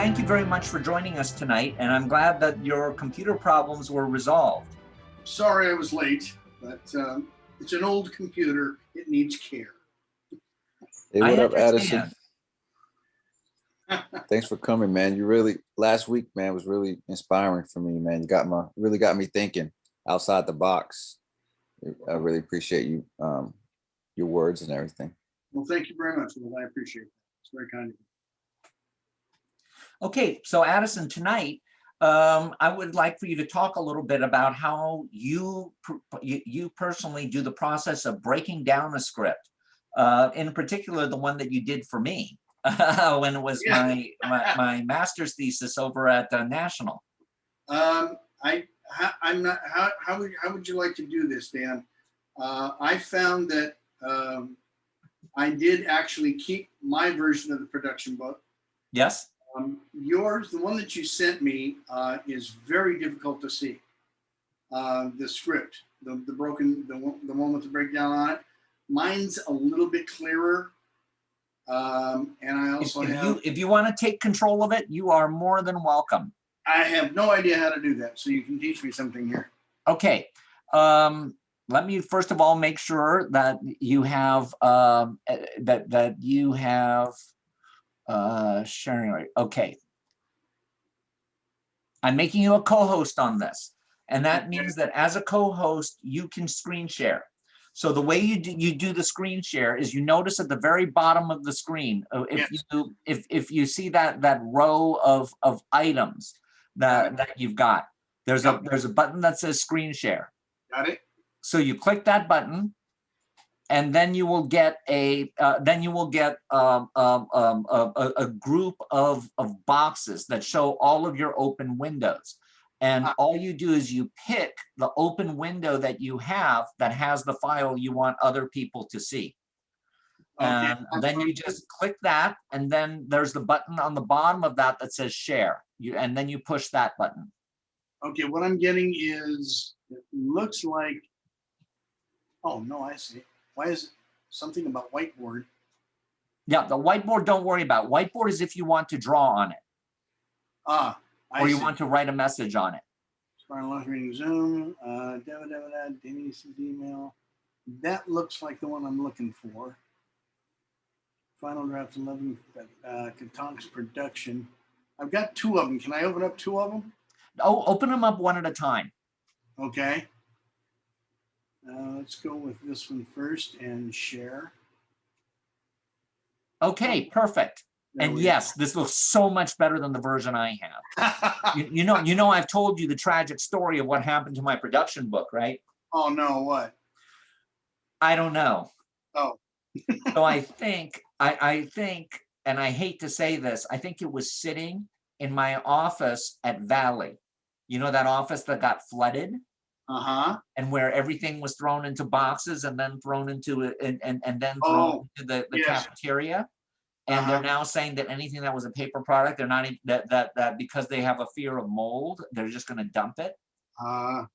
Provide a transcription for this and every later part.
thank you very much for joining us tonight, and I'm glad that your computer problems were resolved. Sorry I was late, but it's an old computer. It needs care. Hey, what up, understand. Addison? Thanks for coming, man. Last week, man, was really inspiring for me, man. You really got me thinking outside the box. I really appreciate you, your words and everything. Well, thank you very much, Will. I appreciate that. It's very kind of you. Okay, so Addison, tonight, I would like for you to talk a little bit about how you personally do the process of breaking down a script. In particular, the one that you did for me when it was my master's thesis over at National. I'm not. How would you like to do this, Dan? I found that I did actually keep my version of the production book. Yes. Yours, the one that you sent me, is very difficult to see. The script, the one with the breakdown on it. Mine's a little bit clearer. And I also if you want to take control of it, you are more than welcome. I have no idea how to do that, so you can teach me something here. Okay. Let me first of all make sure that you have sharing right. Okay. I'm making you a co-host on this, and that means that as a co-host, you can screen share. So the way you do the screen share is you notice at the very bottom of the screen, if you see that row of items that you've got, there's a button that says screen share. Got it. So you click that button, and then you will get a group of boxes that show all of your open windows. And all you do is you pick the open window that you have that has the file you want other people to see. And then you just click that, and then there's the button on the bottom of that says share. And then you push that button. Okay, what I'm getting is, it looks like, oh no, I see. Why is it something about whiteboard? Yeah, the whiteboard, don't worry about. Whiteboard is if you want to draw on it. Or you want to write a message on it. Live reading Zoom, Denny's email. That looks like the one I'm looking for. Final draft 11, Katon's production. I've got two of them. Can I open up two of them? Oh, open them up one at a time. Okay. Let's go with this one first and share. Okay, perfect. And yes, this looks so much better than the version I have. you know, I've told you the tragic story of what happened to my production book, right? Oh no, what? I don't know. Oh. So I think, and I hate to say this, I think it was sitting in my office at Valley. You know, that office that got flooded? And where everything was thrown into boxes and then thrown into and then thrown into the cafeteria. And they're now saying that anything that was a paper product, they're not that because they have a fear of mold, they're just going to dump it.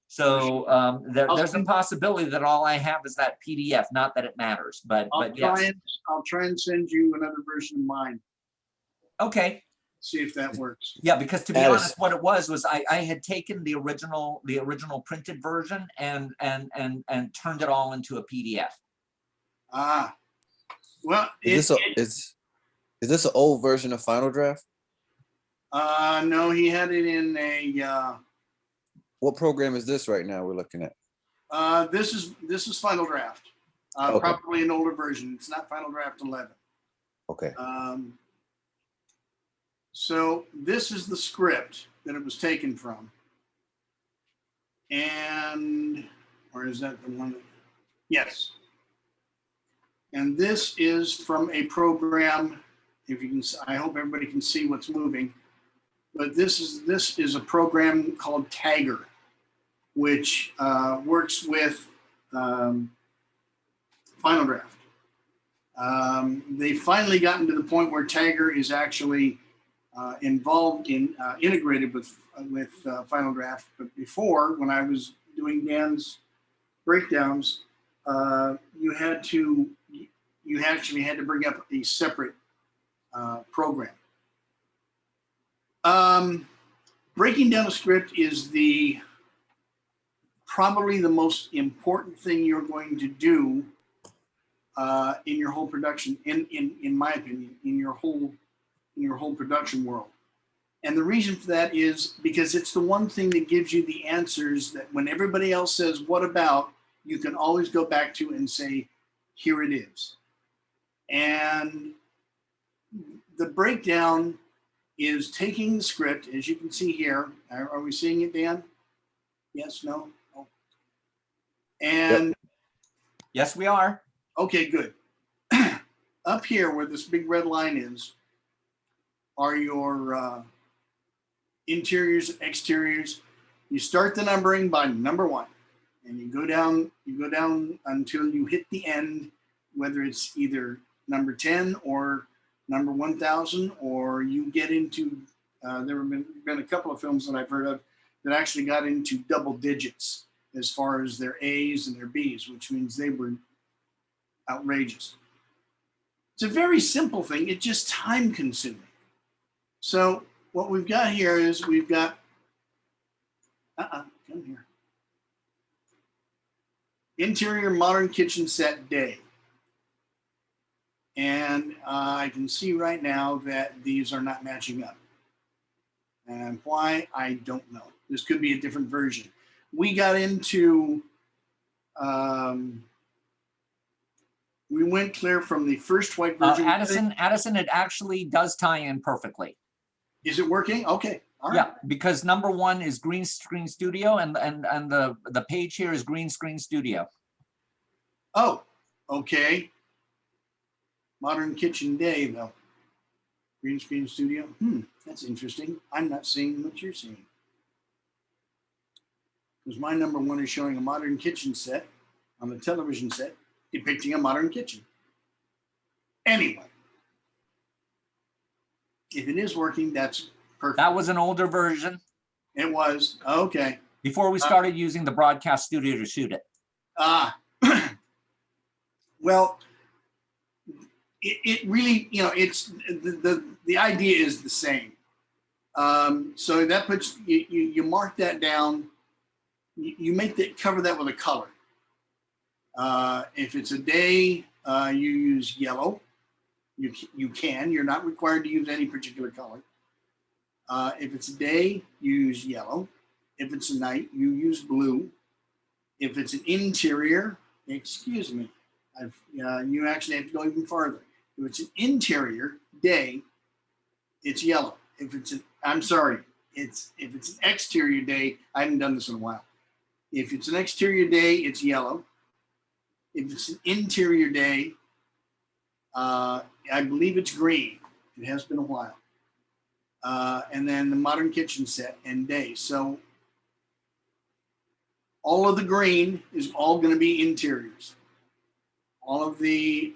So there's a possibility that all I have is that PDF. Not that it matters, but yes. I'll try and send you another version of mine. Okay. See if that works. Yeah, because to be honest, what it was I had taken the original printed version and turned it all into a PDF. Well, is this an old version of Final Draft? No, he had it in a. What program is this right now we're looking at? This is Final Draft. Probably an older version. It's not Final Draft 11. Okay. So this is the script that it was taken from. And, or is that the one? Yes. And this is from a program, if you can, I hope everybody can see what's moving, but this is a program called Tagger, which works with Final Draft. They finally gotten to the point where Tagger is actually involved in integrated with Final Draft. But before, when I was doing Dan's breakdowns, you actually had to bring up a separate program. Breaking down a script is probably the most important thing you're going to do in your whole production, in my opinion, in your whole production world. And the reason for that is because it's the one thing that gives you the answers that when everybody else says, what about, you can always go back to and say, here it is. And the breakdown is taking the script, as you can see here. Are we seeing it, Dan? Yes, no? Oh. And Yep. Yes, we are. okay, good. Up here where this big red line is are your interiors, exteriors. You start the numbering by number 1, and you go down until you hit the end, whether it's either number 10 or number 1000, or you get into, there have been a couple of films that I've heard of that actually got into double digits as far as their A's and their B's, which means they were outrageous. It's a very simple thing. It's just time consuming. So what we've got here is we've got, come here. Interior modern kitchen set day. And I can see right now that these are not matching up. And why, I don't know. This could be a different version. We got into, we went clear from the first white version. Addison, it actually does tie in perfectly. Is it working? Okay. All right. Yeah, because number 1 is Green Screen Studio, and the page here is Green Screen Studio. Oh, okay. Modern kitchen day, though. Green Screen Studio. That's interesting. I'm not seeing what you're seeing. Because my number 1 is showing a modern kitchen set on the television set depicting a modern kitchen. Anyway, if it is working, that's perfect. That was an older version. It was. Okay. Before we started using the broadcast studio to shoot it. Well, it really, it's the idea is the same. So that puts you mark that down. You make that, cover that with a color. If it's a day, you use yellow. You can. You're not required to use any particular color. If it's a day, you use yellow. If it's a night, you use blue. If it's an interior, excuse me, you actually have to go even farther. If it's an interior day, it's yellow. If it's an, I'm sorry, if it's an exterior day, I haven't done this in a while. If it's an exterior day, it's yellow. If it's an interior day, I believe it's green. It has been a while. And then the modern kitchen set and day. So all of the green is all going to be interiors. All of the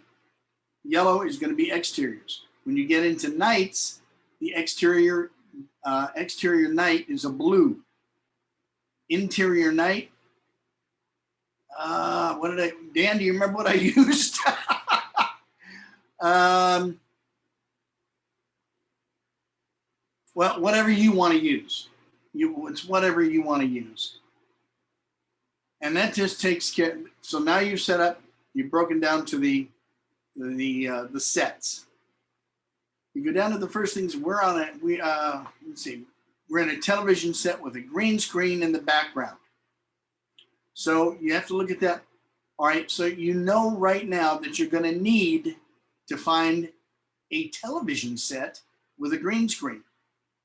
yellow is going to be exteriors. When you get into nights, the exterior night is a blue. Interior night. Dan, do you remember what I used? Well, whatever you want to use. It's whatever you want to use. And that just takes care. So now you've set up, you've broken down to the sets. You go down to the first things. We're on it. Let's see. We're in a television set with a green screen in the background. So you have to look at that. All right. So you know right now that you're going to need to find a television set with a green screen.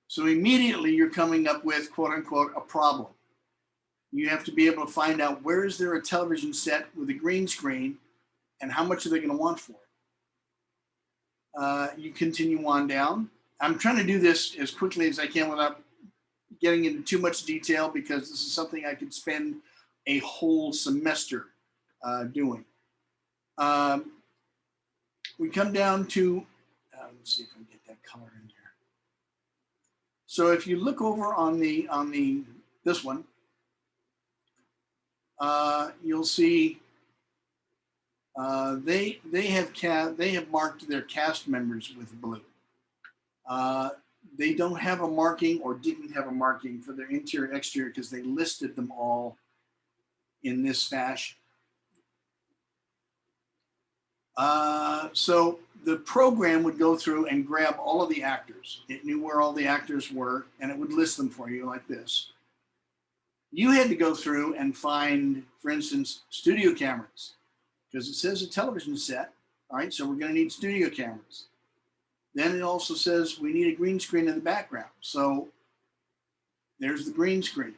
So immediately you're coming up with, quote unquote, a problem. You have to be able to find out where is there a television set with a green screen and how much are they going to want for it. You continue on down. I'm trying to do this as quickly as I can without getting into too much detail because this is something I could spend a whole semester doing. We come down to, let's see if I can get that color in here. So if you look over on this one, you'll see they have marked their cast members with blue. They don't have a marking or didn't have a marking for their interior exterior because they listed them all in this fashion. So the program would go through and grab all of the actors. It knew where all the actors were, and it would list them for you like this. You had to go through and find, for instance, studio cameras, because it says a television set. All right, so we're going to need studio cameras. Then it also says we need a green screen in the background. So there's the green screen.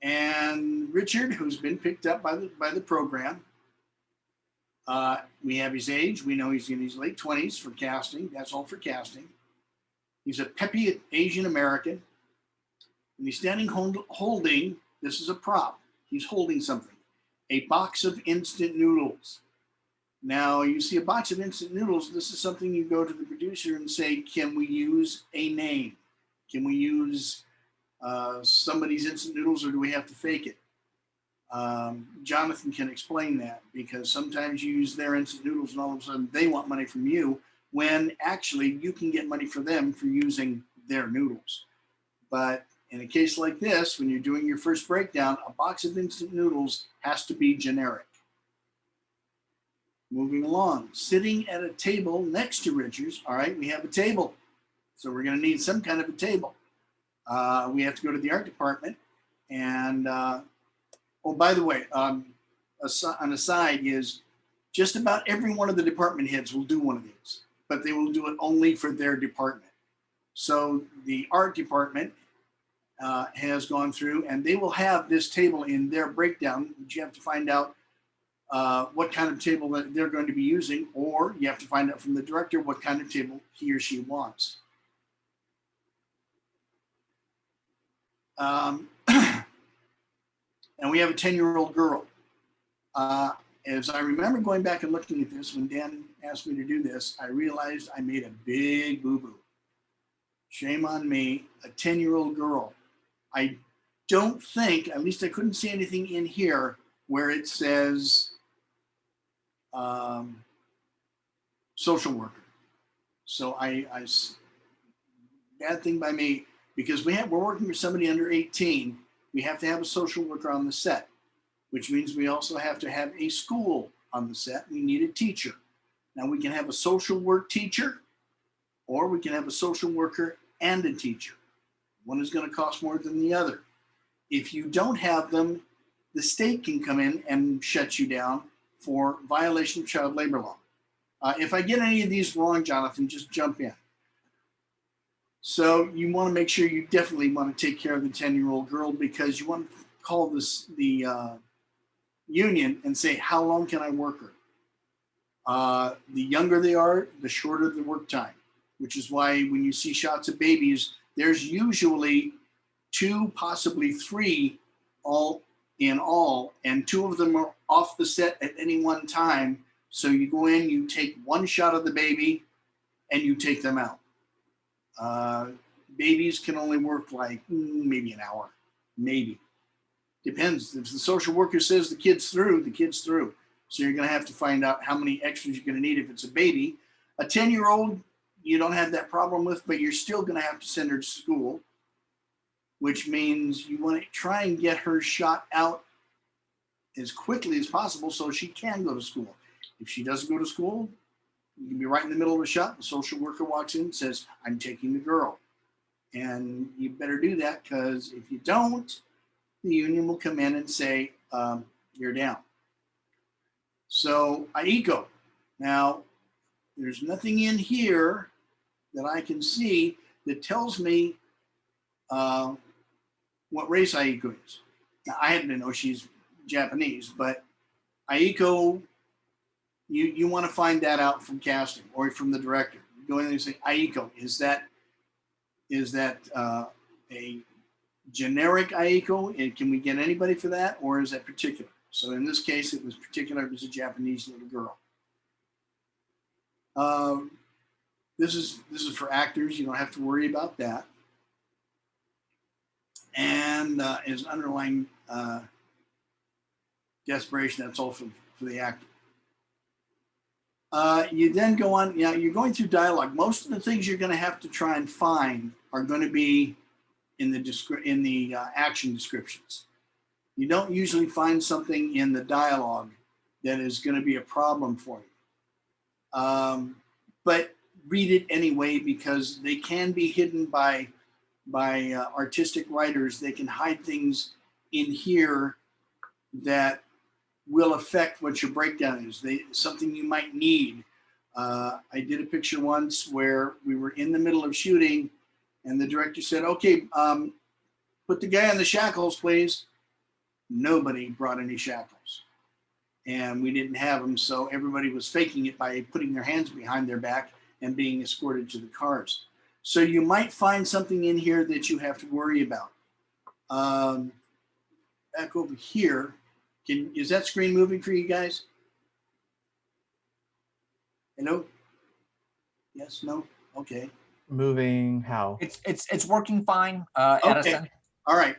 And Richard, who's been picked up by the program, we have his age. We know he's in his late 20s for casting. That's all for casting. He's a peppy Asian American. And he's standing holding, this is a prop. He's holding something, a box of instant noodles. Now, you see a box of instant noodles. This is something you go to the producer and say, can we use a name? Can we use somebody's instant noodles, or do we have to fake it? Jonathan can explain that, because sometimes you use their instant noodles and all of a sudden they want money from you, when actually you can get money for them for using their noodles. But in a case like this, when you're doing your first breakdown, a box of instant noodles has to be generic. Moving along, sitting at a table next to Richards. All right, we have a table. So we're going to need some kind of a table. We have to go to the art department. And, oh, by the way, an aside is just about every one of the department heads will do one of these, but they will do it only for their department. So the art department has gone through, and they will have this table in their breakdown, but you have to find out what kind of table that they're going to be using, or you have to find out from the director what kind of table he or she wants. And we have a 10-year-old girl. As I remember going back and looking at this, when Dan asked me to do this, I realized I made a big boo-boo. Shame on me, a 10-year-old girl. I don't think, at least I couldn't see anything in here where it says social worker. So bad thing by me, because we're working with somebody under 18, we have to have a social worker on the set, which means we also have to have a school on the set. We need a teacher. Now we can have a social work teacher, or we can have a social worker and a teacher. One is going to cost more than the other. If you don't have them, the state can come in and shut you down for violation of child labor law. If I get any of these wrong, Jonathan, just jump in. So you want to make sure you definitely want to take care of the 10-year-old girl, because you want to call the union and say, how long can I work her? The younger they are, the shorter the work time, which is why when you see shots of babies, there's usually 2, possibly 3 all in all, and 2 of them are off the set at any one time. So you go in, you take one shot of the baby, and you take them out. Babies can only work like maybe an hour, maybe. Depends. If the social worker says the kid's through, the kid's through. So you're going to have to find out how many extras you're going to need if it's a baby. A 10-year-old, you don't have that problem with, but you're still going to have to send her to school, which means you want to try and get her shot out as quickly as possible so she can go to school. If she doesn't go to school, you can be right in the middle of a shot. The social worker walks in and says, I'm taking the girl. And you better do that, because if you don't, the union will come in and say, you're down. So IECO. Now, there's nothing in here that I can see that tells me what race IECO is. Now, I happen to know she's Japanese, but IECO, you want to find that out from casting or from the director. Go in and say, IECO, is that a generic IECO, and can we get anybody for that, or is that particular? So in this case, it was particular. It was a Japanese little girl. This is for actors. You don't have to worry about that. And as an underlying desperation, that's all for the actor. You then go on, you're going through dialogue. Most of the things you're going to have to try and find are going to be in the action descriptions. You don't usually find something in the dialogue that is going to be a problem for you. But read it anyway, because they can be hidden by artistic writers. They can hide things in here that will affect what your breakdown is. Something you might need. I did a picture once where we were in the middle of shooting, and the director said, "Okay, put the guy in the shackles, please." Nobody brought any shackles, and we didn't have them, so everybody was faking it by putting their hands behind their back and being escorted to the cars. So you might find something in here that you have to worry about. Back over here. Is that screen moving for you guys? Hello? Yes, no? Okay. Moving how? It's working fine, Okay. Addison. All right.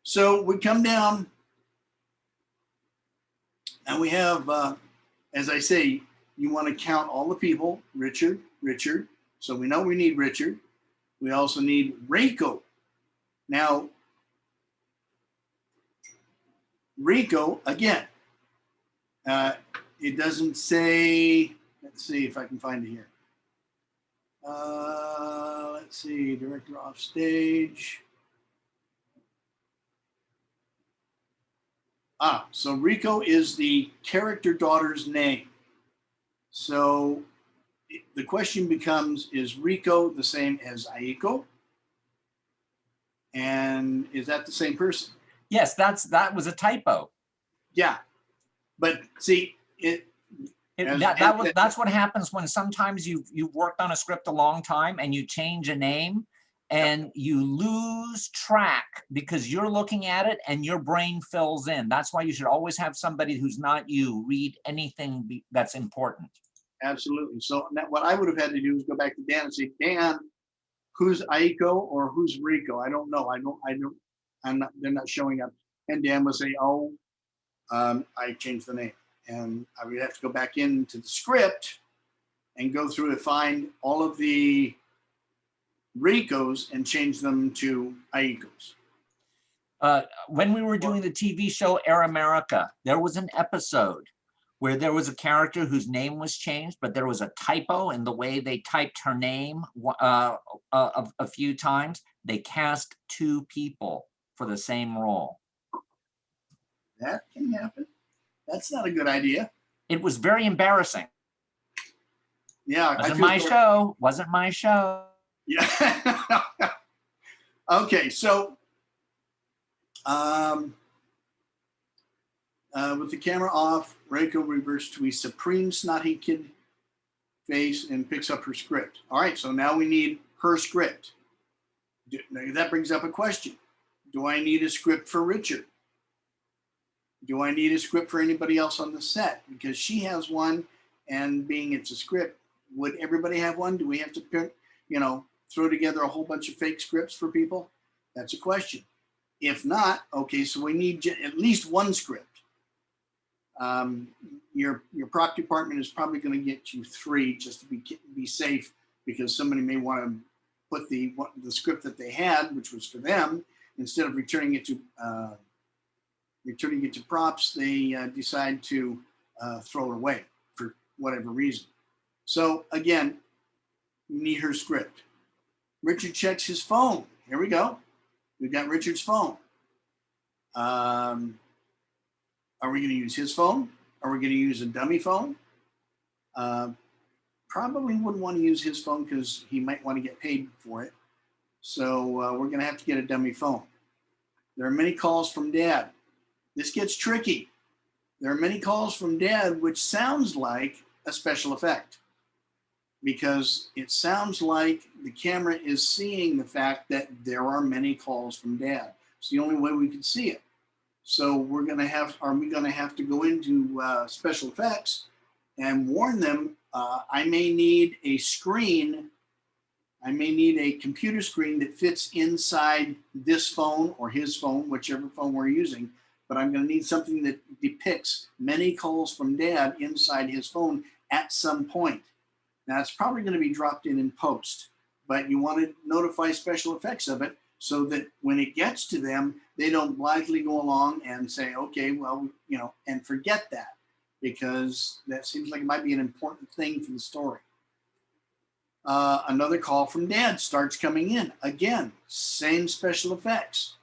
So we come down and we have, as I say, you want to count all the people. Richard. So we know we need Richard. We also need Rico. Now, Rico, again, it doesn't say, let's see if I can find it here. Let's see, director off stage. So Rico is the character daughter's name. So the question becomes, is Rico the same as Aiko? And is that the same person? Yes, that was a typo. Yeah, but see, That's what happens when sometimes you've worked on a script a long time and you change a name and you lose track because you're looking at it and your brain fills in. That's why you should always have somebody who's not you read anything that's important. Absolutely. So what I would have had to do is go back to Dan and say, Dan, who's Aiko or who's Rico? I don't know. They're not showing up. And Dan would say, oh, I changed the name. And I would have to go back into the script and go through and find all of the Ricos and change them to Aikos. When we were doing the TV show Air America, there was an episode where there was a character whose name was changed, but there was a typo in the way they typed her name a few times. They cast 2 people for the same role. That can happen. That's not a good idea. It was very embarrassing. Yeah. Wasn't my show. Wasn't my show. Yeah. Okay, so with the camera off, Reiko reverts to a supreme snotty kid face and picks up her script. All right, so now we need her script. That brings up a question. Do I need a script for Richard? Do I need a script for anybody else on the set? Because she has one, and being it's a script, would everybody have one? Do we have to, throw together a whole bunch of fake scripts for people? That's a question. If not, okay, so we need at least one script. Your prop department is probably going to get you 3 just to be safe, because somebody may want to put the script that they had, which was for them, instead of returning it to props, they decide to throw it away for whatever reason. So again, you need her script. Richard checks his phone. Here we go. We've got Richard's phone. Are we going to use his phone? Are we going to use a dummy phone? Probably wouldn't want to use his phone because he might want to get paid for it. So we're going to have to get a dummy phone. There are many calls from Dad. This gets tricky. There are many calls from Dad, which sounds like a special effect, because it sounds like the camera is seeing the fact that there are many calls from Dad. It's the only way we can see it. So are we going to have to go into special effects and warn them, I may need a screen. I may need a computer screen that fits inside this phone or his phone, whichever phone we're using. But I'm going to need something that depicts many calls from Dad inside his phone at some point. Now it's probably going to be dropped in post, but you want to notify special effects of it so that when it gets to them, they don't blithely go along and say, okay, well, you know, and forget that, because that seems like it might be an important thing for the story. Another call from Dad starts coming in. Again, same special effects.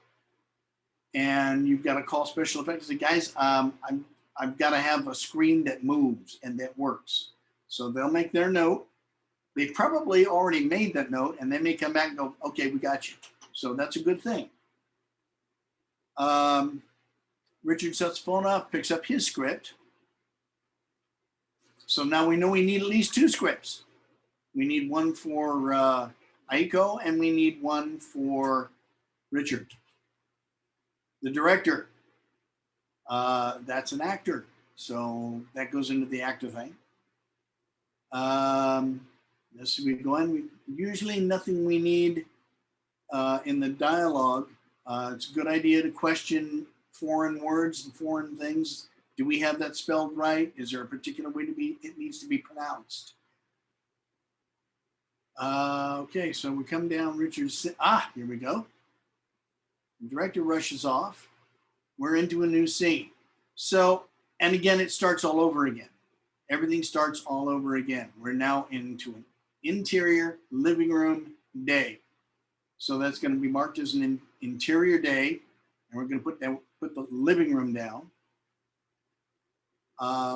And you've got to call special effects and say, guys, I've got to have a screen that moves and that works. So they'll make their note. They've probably already made that note, and they may come back and go, okay, we got you. So that's a good thing. Richard sets the phone off, picks up his script. So now we know we need at least 2 scripts. We need one for Aiko, and we need one for Richard. The director, that's an actor. So that goes into the actor thing. This we go on. Usually nothing we need in the dialogue. It's a good idea to question foreign words and foreign things. Do we have that spelled right? Is there a particular way it needs to be pronounced? Okay, so we come down. Richard, here we go. The director rushes off. We're into a new scene. So, and again, it starts all over again. Everything starts all over again. We're now into an interior living room day. So that's going to be marked as an interior day. And we're going to put the living room down.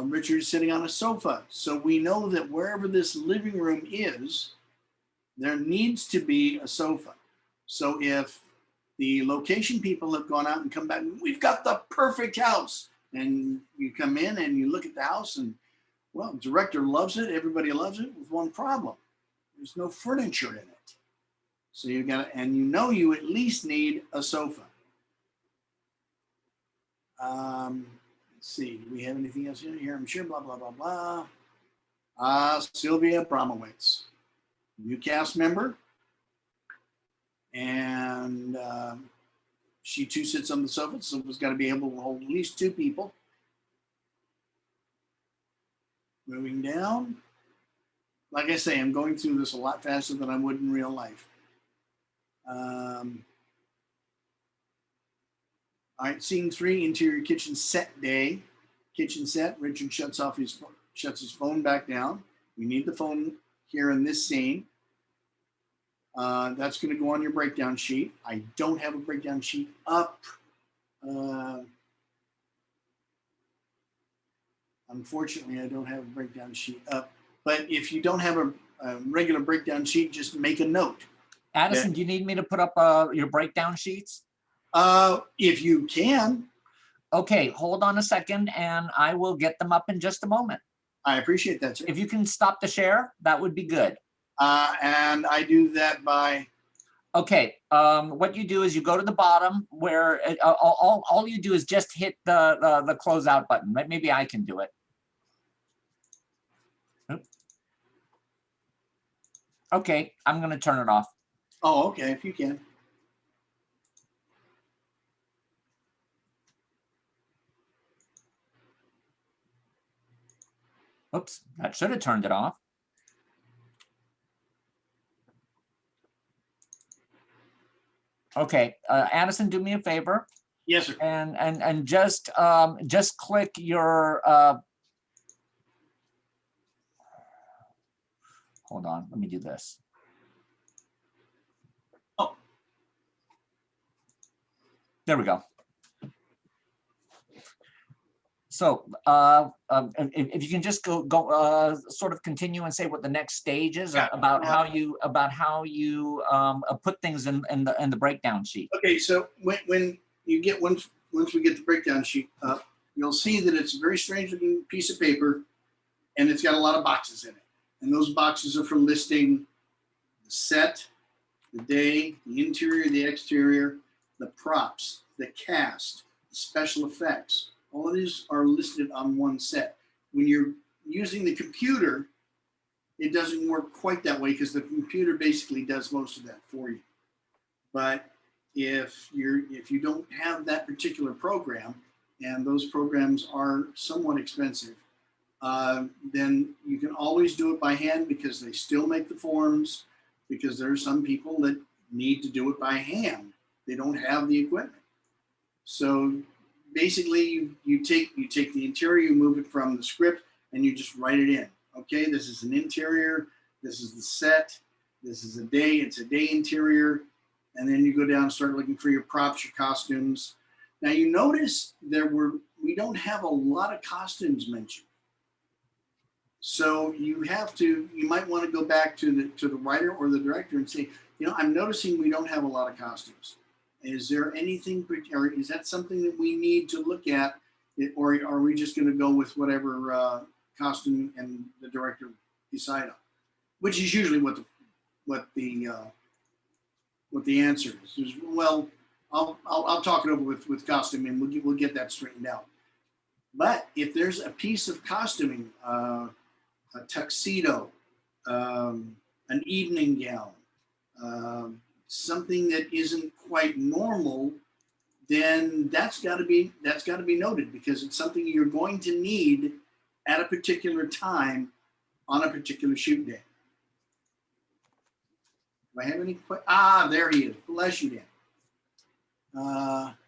Richard's sitting on a sofa. So we know that wherever this living room is, there needs to be a sofa. So if the location people have gone out and come back, we've got the perfect house. And you come in and you look at the house and, well, the director loves it. Everybody loves it with one problem. There's no furniture in it. So you got to, and you know you at least need a sofa. Let's see, do we have anything else in here? I'm sure, blah, blah, blah, blah. Sylvia Bromowitz, new cast member. And she too sits on the sofa. So it's got to be able to hold at least 2 people. Moving down. Like I say, I'm going through this a lot faster than I would in real life. All right, scene 3, interior kitchen set day. Kitchen set. Richard shuts his phone back down. We need the phone here in this scene. That's going to go on your breakdown sheet. I don't have a breakdown sheet up. Unfortunately, I don't have a breakdown sheet up. But if you don't have a regular breakdown sheet, just make a note. Addison, do you need me to put up your breakdown sheets? If you can. Okay, hold on a second, and I will get them up in just a moment. I appreciate that, sir. If you can stop the share, that would be good. And I do that by. Okay, what you do is you go to the bottom where all you do is just hit the closeout button. Maybe I can do it. Okay, I'm going to turn it off. Oh, okay, if you can. Oops, that should have turned it off. Okay, Addison, do me a favor. Yes, sir. And just click your. Hold on, let me do this. Oh, there we go. So if you can just go sort of continue and say what the next stage is, yeah, about how you put things in the breakdown sheet. Okay, so when you get once we get the breakdown sheet up, you'll see that it's a very strange looking piece of paper, and it's got a lot of boxes in it. And those boxes are for listing the set, the day, the interior, the exterior, the props, the cast, the special effects. All of these are listed on one set. When you're using the computer, it doesn't work quite that way because the computer basically does most of that for you. But if you don't have that particular program, and those programs are somewhat expensive, then you can always do it by hand because they still make the forms, because there are some people that need to do it by hand. They don't have the equipment. So basically you take the interior, you move it from the script, and you just write it in. Okay, this is an interior, this is the set, this is a day, it's a day interior, and then you go down and start looking for your props, your costumes. Now you notice we don't have a lot of costumes mentioned. So you might want to go back to the writer or the director and say, I'm noticing we don't have a lot of costumes. Is there anything, or is that something that we need to look at, or are we just going to go with whatever costume and the director decide on? Which is usually what the answer is. Well, I'll talk it over with costume, and we'll get that straightened out. But if there's a piece of costuming, a tuxedo, an evening gown, something that isn't quite normal, then that's got to be noted, because it's something you're going to need at a particular time on a particular shoot day. Do I have any questions? There he is. Bless you, Dan.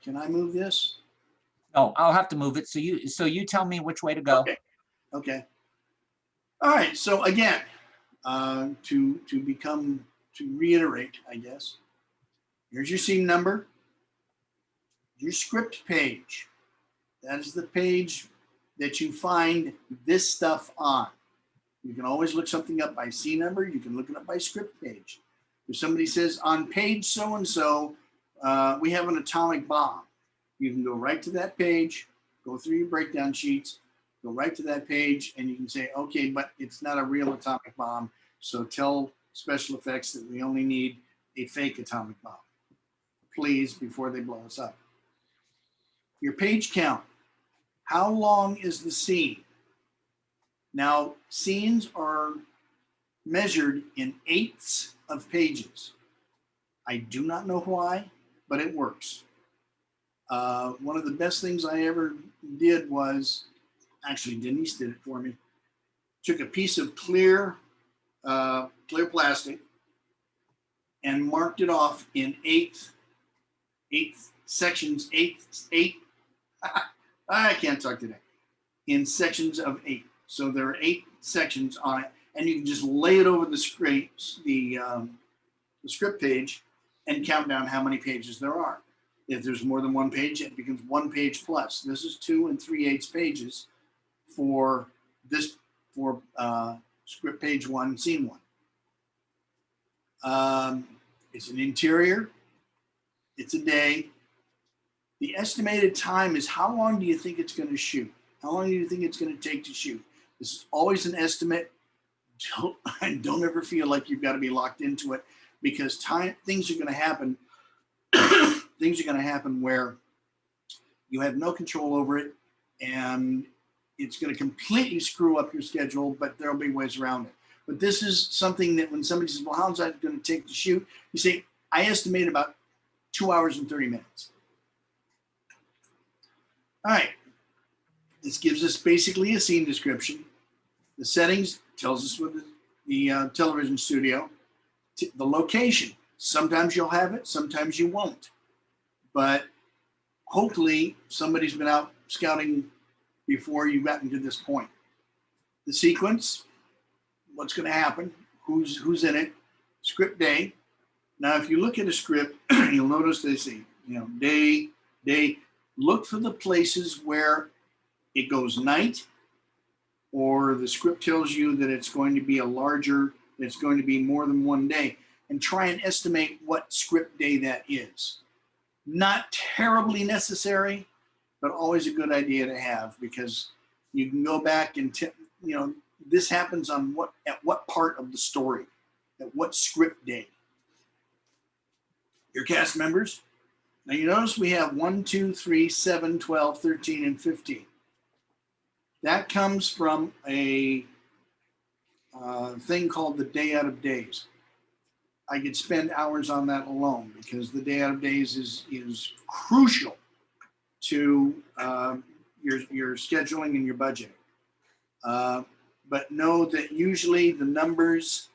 Can I move this? No, I'll have to move it. So you tell me which way to go. Okay. All right. So again, to reiterate, I guess, here's your scene number, your script page. That is the page that you find this stuff on. You can always look something up by scene number. You can look it up by script page. If somebody says on page so-and-so, we have an atomic bomb, you can go right to that page, go through your breakdown sheets, go right to that page, and you can say, okay, but it's not a real atomic bomb, so tell special effects that we only need a fake atomic bomb, please, before they blow us up. Your page count. How long is the scene? Now, scenes are measured in eighths of pages. I do not know why, but it works. One of the best things I ever did was, actually Denise did it for me, took a piece of clear plastic and marked it off in eighth sections, I can't talk today, in sections of 8. So there are 8 sections on it, and you can just lay it over the script page and count down how many pages there are. If there's more than one page, it becomes 1 page plus. This is 2 3/8 pages for script page 1, scene 1. It's an interior. It's a day. The estimated time is how long do you think it's going to shoot? How long do you think it's going to take to shoot? This is always an estimate. Don't ever feel like you've got to be locked into it, because things are going to happen. Things are going to happen where you have no control over it, and it's going to completely screw up your schedule, but there'll be ways around it. But this is something that when somebody says, well, how long is that going to take to shoot? You say, I estimate about 2 hours and 30 minutes. All right. This gives us basically a scene description. The settings tells us what the television studio. The location. Sometimes you'll have it, sometimes you won't. But hopefully somebody's been out scouting before you've gotten to this point. The sequence, what's going to happen, who's in it, script day. Now, if you look at a script, you'll notice they say, day. Look for the places where it goes night, or the script tells you that it's going to be it's going to be more than 1 day, and try and estimate what script day that is. Not terribly necessary, but always a good idea to have, because you can go back and this happens on at what part of the story, at what script day. Your cast members. Now you notice we have 1, 2, 3, 7, 12, 13, and 15. That comes from a thing called the day out of days. I could spend hours on that alone, because the day out of days is crucial to your scheduling and your budgeting. But know that usually the numbers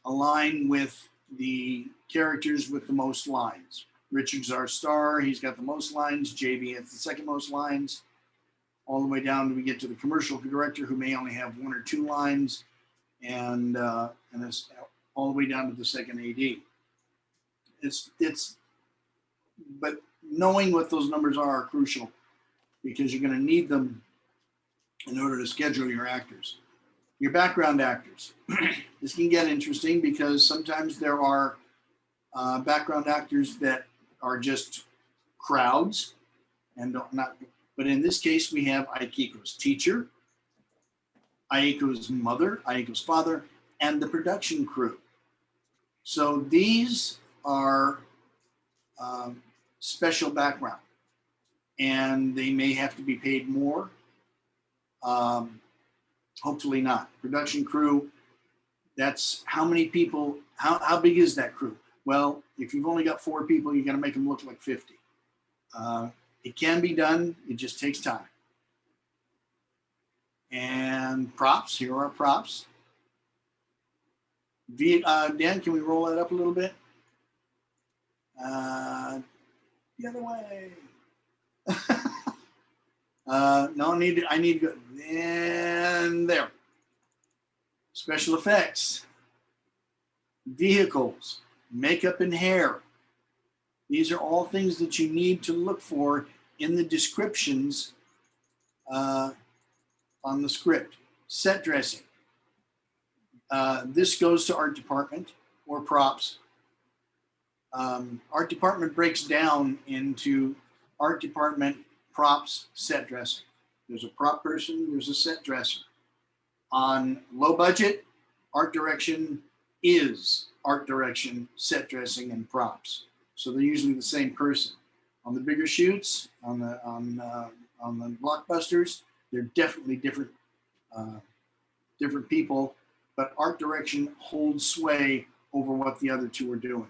align with the characters with the most lines. Richard's our star. He's got the most lines. JB has the second most lines. All the way down to we get to the commercial director who may only have 1 or 2 lines, and it's all the way down to the second AD. But knowing what those numbers are crucial because you're going to need them in order to schedule your actors. Your background actors. This can get interesting because sometimes there are background actors that are just crowds and not. But in this case, we have Aikiko's teacher, Aiko's mother, Aiko's father, and the production crew. So these are special background, and they may have to be paid more. Hopefully not. Production crew, that's how many people, how big is that crew? Well, if you've only got 4 people, you're gonna make them look like 50. It can be done, it just takes time. And props, here are props. Dan, can we roll that up a little bit? The other way. No, I need to go, and there. Special effects, vehicles, makeup and hair. These are all things that you need to look for in the descriptions on the script. Set dressing. This goes to art department or props. Art department breaks down into art department, props, set dressing. There's a prop person, there's a set dresser. On low budget, art direction is art direction, set dressing, and props. So they're usually the same person. On the bigger shoots, on the blockbusters, they're definitely different people, but art direction holds sway over what the other 2 are doing.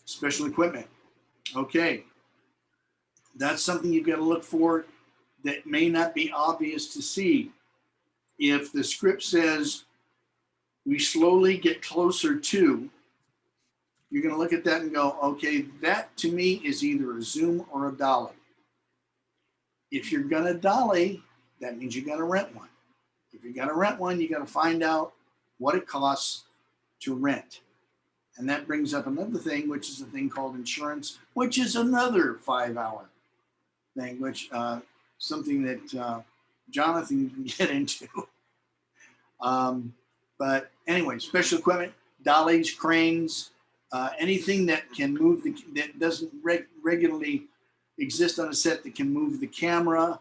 Special equipment. Okay. That's something you've got to look for that may not be obvious to see. If the script says we slowly get closer to, you're going to look at that and go, okay, that to me is either a zoom or a dolly. If you're going to dolly, that means you got to rent one. If you got to rent one, you got to find out what it costs to rent. And that brings up another thing, which is a thing called insurance, which is another 5-hour thing, which something that Jonathan can get into. But anyway, special equipment, dollies, cranes, anything that can move, that doesn't regularly exist on a set that can move the camera,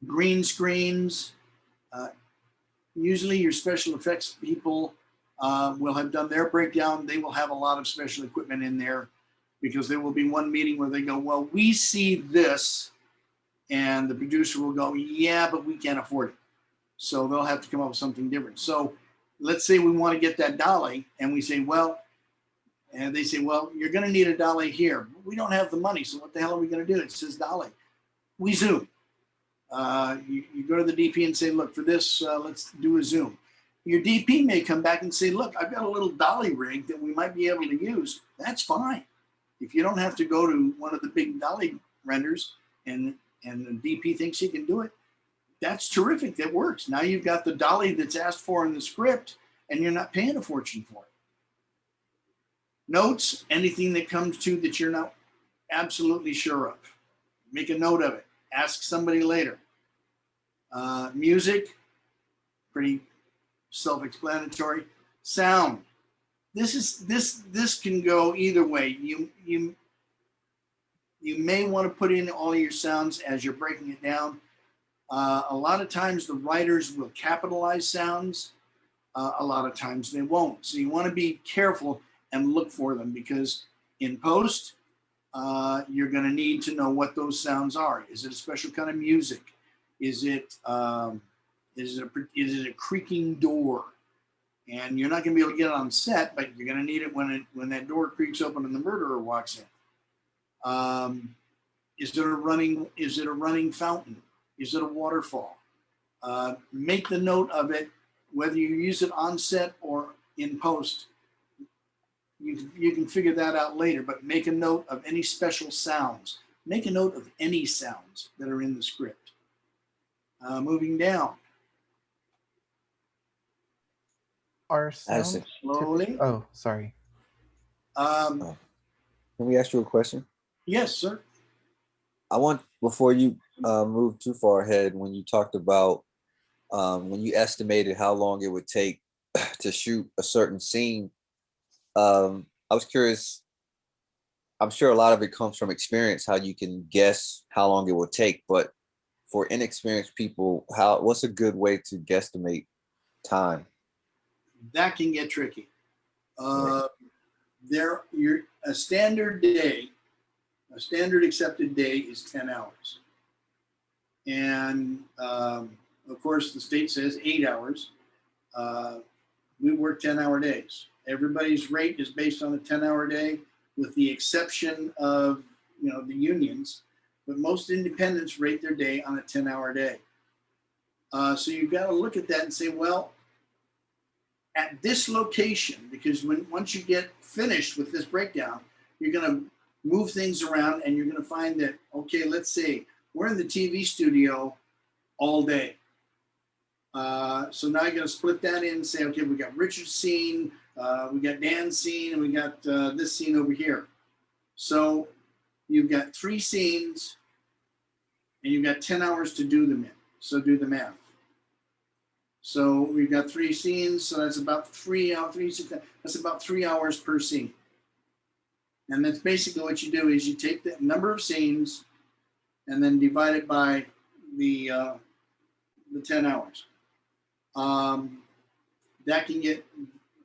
green screens. Usually your special effects people will have done their breakdown. They will have a lot of special equipment in there because there will be one meeting where they go, well, we see this, and the producer will go, yeah, but we can't afford it. So they'll have to come up with something different. So let's say we want to get that dolly, and we say, well, and they say, well, you're going to need a dolly here. We don't have the money, so what the hell are we going to do? It says dolly. We zoom. You go to the DP and say, look, for this, let's do a zoom. Your DP may come back and say, look, I've got a little dolly rig that we might be able to use. That's fine. If you don't have to go to one of the big dolly renders and the DP thinks you can do it, that's terrific. That works. Now you've got the dolly that's asked for in the script, and you're not paying a fortune for it. Notes, anything that comes to that you're not absolutely sure of. Make a note of it. Ask somebody later. Music, pretty self-explanatory. Sound. This can go either way. You may want to put in all your sounds as you're breaking it down. A lot of times the writers will capitalize sounds. A lot of times they won't. So you want to be careful and look for them, because in post, you're going to need to know what those sounds are. Is it a special kind of music? Is it a creaking door? And you're not going to be able to get it on set, but you're going to need it when that door creaks open and the murderer walks in. Is it a running fountain? Is it a waterfall? Make the note of it, whether you use it on set or in post. You can figure that out later, but make a note of any special sounds. Make a note of any sounds that are in the script. Moving down. Are sounds Addison, Slowly. Oh, sorry. Um, can we ask you a question? yes, sir. I want, before you move too far ahead, when you talked about when you estimated how long it would take to shoot a certain scene, I was curious. I'm sure a lot of it comes from experience, how you can guess how long it will take. But for inexperienced people, what's a good way to guesstimate time? That can get tricky. Right. A standard day, a standard accepted day is 10 hours. And of course, the state says 8 hours. We work 10-hour days. Everybody's rate is based on a 10-hour day, with the exception of the unions. But most independents rate their day on a 10-hour day. So you've got to look at that and say, well, at this location, because once you get finished with this breakdown, you're going to move things around and you're going to find that, okay, let's say we're in the TV studio all day. So now you're going to split that in and say, okay, we got Richard's scene, we got Dan's scene, and we got this scene over here. So you've got 3 scenes and you've got 10 hours to do them in. So do the math. So we've got 3 scenes, so that's about 3 hours. That's about 3 hours per scene. And that's basically what you do is you take the number of scenes and then divide it by the 10 hours. That can get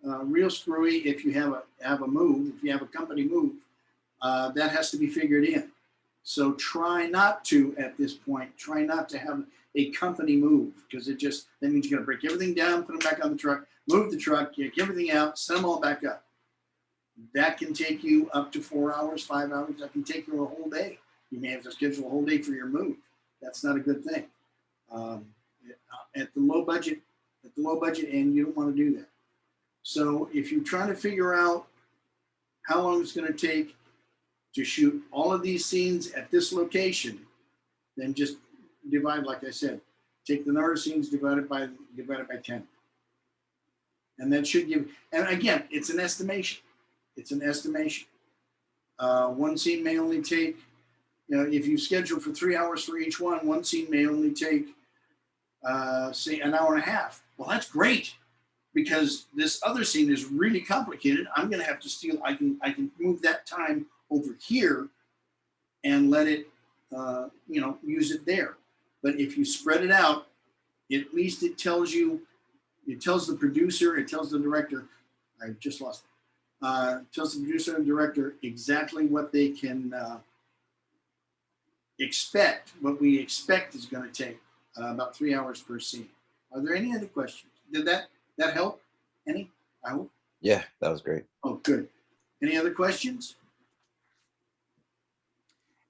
real screwy if you have a move, if you have a company move, that has to be figured in. So try not to, at this point, have a company move, because that means you got to break everything down, put them back on the truck, move the truck, get everything out, send them all back up. That can take you up to 4 hours, 5 hours. That can take you a whole day. You may have to schedule a whole day for your move. That's not a good thing. At the low budget end, you don't want to do that. So if you're trying to figure out how long it's going to take to shoot all of these scenes at this location, then just divide, like I said, take the number of scenes, divide it by 10. And that should give, and again, it's an estimation. It's an estimation. One scene may only take, if you schedule for 3 hours for each one scene may only take, say, an hour and a half. Well, that's great, because this other scene is really complicated. I'm going to have to I can move that time over here and let it, use it there. But if you spread it out, at least it tells the producer, it tells the director, I just lost it. Tells the producer and director exactly what they can expect, what we expect is going to take, about 3 hours per scene. Are there any other questions? Did that help? Any? I hope. Yeah, that was great. Oh, good. Any other questions?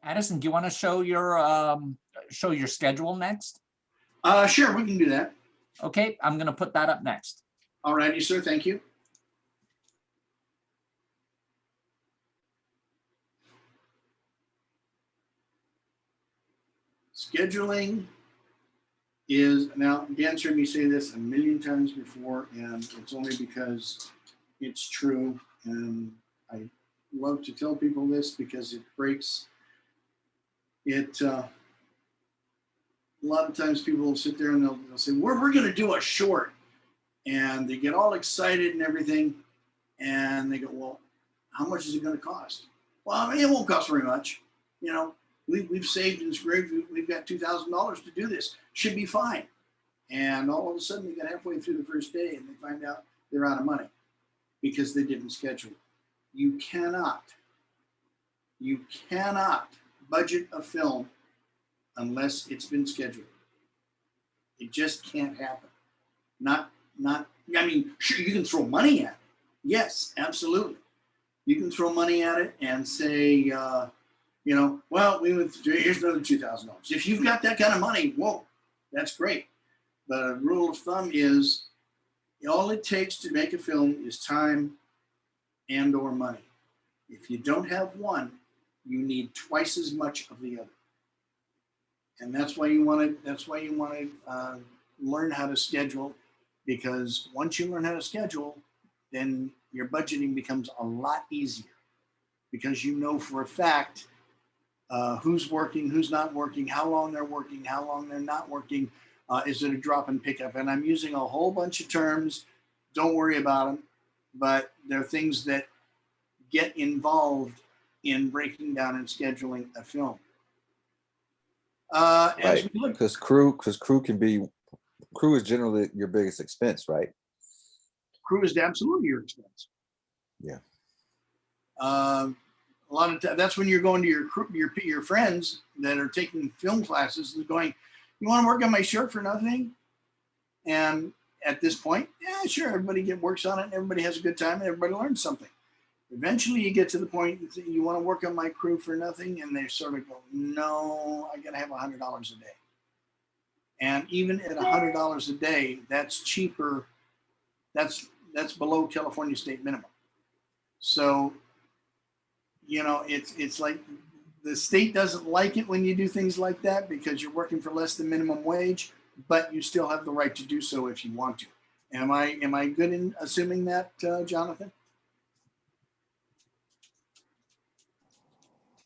Addison, do you want to show your schedule next? Sure, we can do that. Okay, I'm going to put that up next. All righty, sir. Thank you. Scheduling is, now Dan's heard me say this a million times before, and it's only because it's true. And I love to tell people this because it breaks it. A lot of times people will sit there and they'll say, we're going to do a short. And they get all excited and everything. And they go, well, how much is it going to cost? Well, I mean, it won't cost very much. We've saved and scraped. We've got $2,000 to do this. Should be fine. And all of a sudden, they get halfway through the first day and they find out they're out of money because they didn't schedule. You cannot budget a film unless it's been scheduled. It just can't happen. I mean, sure, you can throw money at it. Yes, absolutely. You can throw money at it and say, You know, well, here's another $2,000. If you've got that kind of money, whoa, that's great. But a rule of thumb is all it takes to make a film is time and or money. If you don't have one, you need twice as much of the other. And that's why you want to learn how to schedule, because once you learn how to schedule, then your budgeting becomes a lot easier, because you know for a fact who's working, who's not working, how long they're working, how long they're not working. Is it a drop and pickup? And I'm using a whole bunch of terms. Don't worry about them, but they're things that get involved in breaking down and scheduling a film. Right, because crew is generally your biggest expense, right? Crew is absolutely your expense. Yeah. A lot of times, that's when you're going to your friends that are taking film classes and going, "You want to work on my short for nothing?" And at this point, yeah, sure, everybody works on it, and everybody has a good time, and everybody learns something. Eventually, you get to the point that you want to work on my crew for nothing, and they sort of go, "No, I got to have $100 a day." And even at $100 a day, that's cheaper. That's below California state minimum. So, you know, it's like the state doesn't like it when you do things like that, because you're working for less than minimum wage, but you still have the right to do so if you want to. Am I good in assuming that, Jonathan?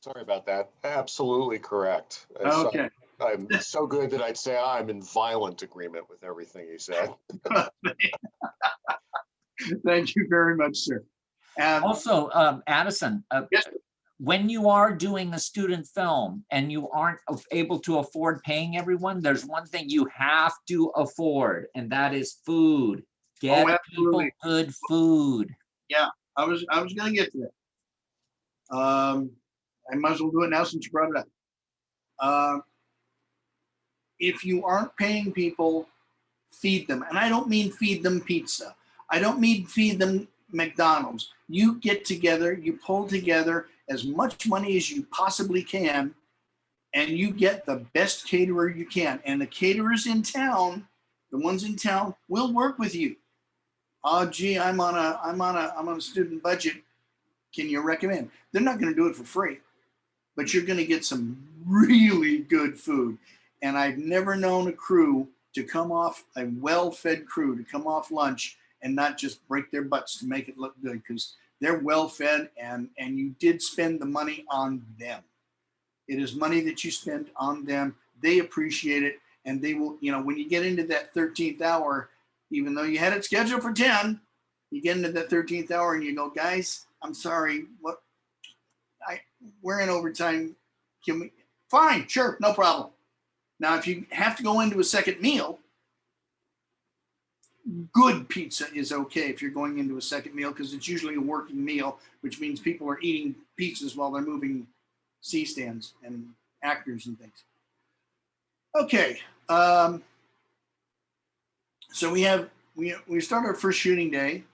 Sorry about that. Absolutely correct. Okay. I'm so good that I'd say I'm in violent agreement with everything you said. Thank you very much, sir. Also, Addison, yes, when you are doing a student film and you aren't able to afford paying everyone, there's one thing you have to afford, and that is food. Get people good food. Yeah, I was going to get to that. I might as well do it now since you brought it up. If you aren't paying people, feed them. And I don't mean feed them pizza. I don't mean feed them McDonald's. You get together, you pull together as much money as you possibly can, and you get the best caterer you can. And the caterers in town, the ones in town, will work with you. Oh, gee, I'm on a student budget. Can you recommend? They're not going to do it for free, but you're going to get some really good food. And I've never known a crew to come off, a well-fed crew to come off lunch and not just break their butts to make it look good, because they're well-fed and you did spend the money on them. It is money that you spent on them. They appreciate it, and they will, you know, when you get into that 13th hour, even though you had it scheduled for 10, you get into that 13th hour and you go, "Guys, I'm sorry, we're in overtime. Can we?" Fine, sure, no problem. Now, if you have to go into a second meal, good pizza is okay if you're going into a second meal, because it's usually a working meal, which means people are eating pizzas while they're moving C-stands and actors and things. Okay, so we start our first shooting day.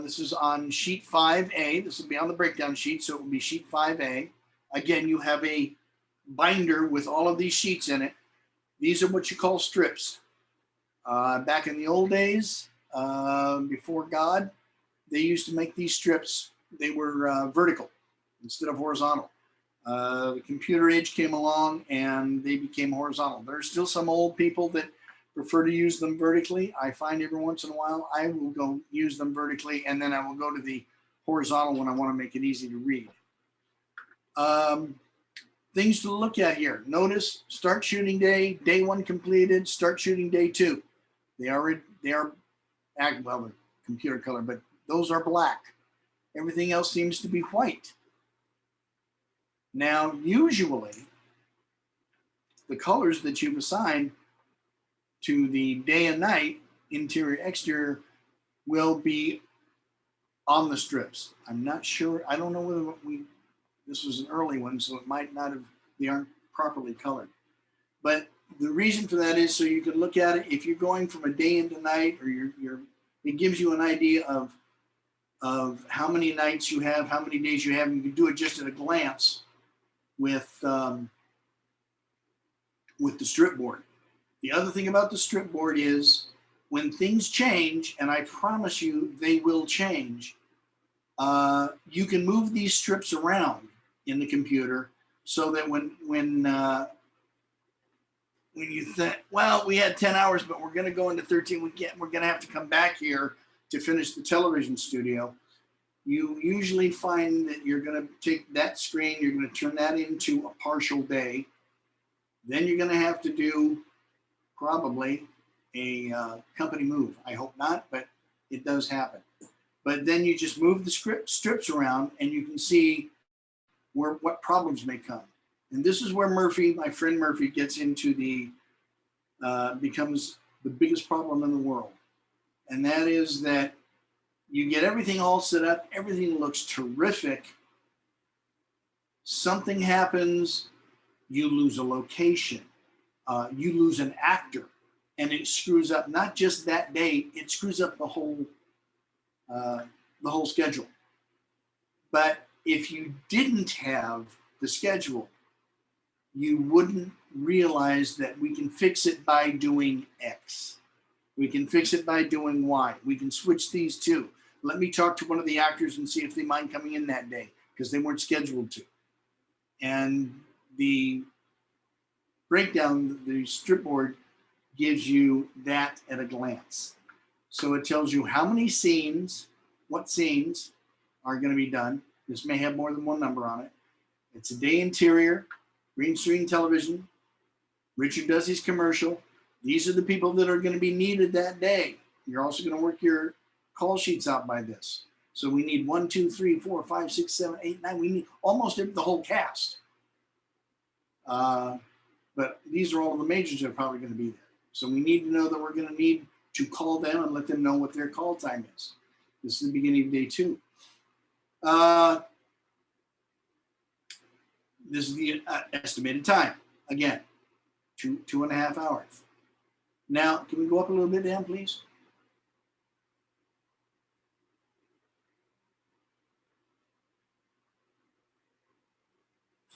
This is on sheet 5A. This will be on the breakdown sheet, so it will be sheet 5A. Again, you have a binder with all of these sheets in it. These are what you call strips. Back in the old days, before God, they used to make these strips. They were vertical instead of horizontal. The computer age came along and they became horizontal. There's still some old people that prefer to use them vertically. I find every once in a while I will go use them vertically, and then I will go to the horizontal when I want to make it easy to read. Things to look at here. Notice start shooting day, day 1 completed, start shooting day 2. They are well, they're computer color, but those are black. Everything else seems to be white. Now, usually the colors that you've assigned to the day and night, interior, exterior, will be on the strips. I'm not sure. I don't know whether this was an early one, so it might not have, they aren't properly colored. But the reason for that is so you can look at it. If you're going from a day into night, or it gives you an idea of how many nights you have, how many days you have. You can do it just at a glance with the strip board. The other thing about the strip board is when things change, and I promise you they will change, you can move these strips around in the computer so that when you think, well, we had 10 hours, but we're going to go into 13, we're going to have to come back here to finish the television studio. You usually find that you're going to take that screen, you're going to turn that into a partial day. Then you're going to have to do probably a company move. I hope not, but it does happen. But then you just move the strips around and you can see what problems may come. And this is where Murphy, my friend Murphy, gets into becomes the biggest problem in the world. And that is that you get everything all set up, everything looks terrific. Something happens, you lose a location, you lose an actor, and it screws up not just that day, it screws up the whole schedule. But if you didn't have the schedule, you wouldn't realize that we can fix it by doing X. We can fix it by doing Y. We can switch these two. Let me talk to one of the actors and see if they mind coming in that day because they weren't scheduled to. And the breakdown, the strip board gives you that at a glance. So it tells you how many scenes, what scenes are going to be done. This may have more than one number on it. It's a day interior, green screen television. Richard does his commercial. These are the people that are going to be needed that day. You're also going to work your call sheets out by this. So we need 1, 2, 3, 4, 5, 6, 7, 8, 9. We need almost the whole cast. But these are all the majors that are probably going to be there. So we need to know that we're going to need to call them and let them know what their call time is. This is the beginning of day 2. This is the estimated time. Again, 2.5 hours. Now, can we go up a little bit, Dan, please?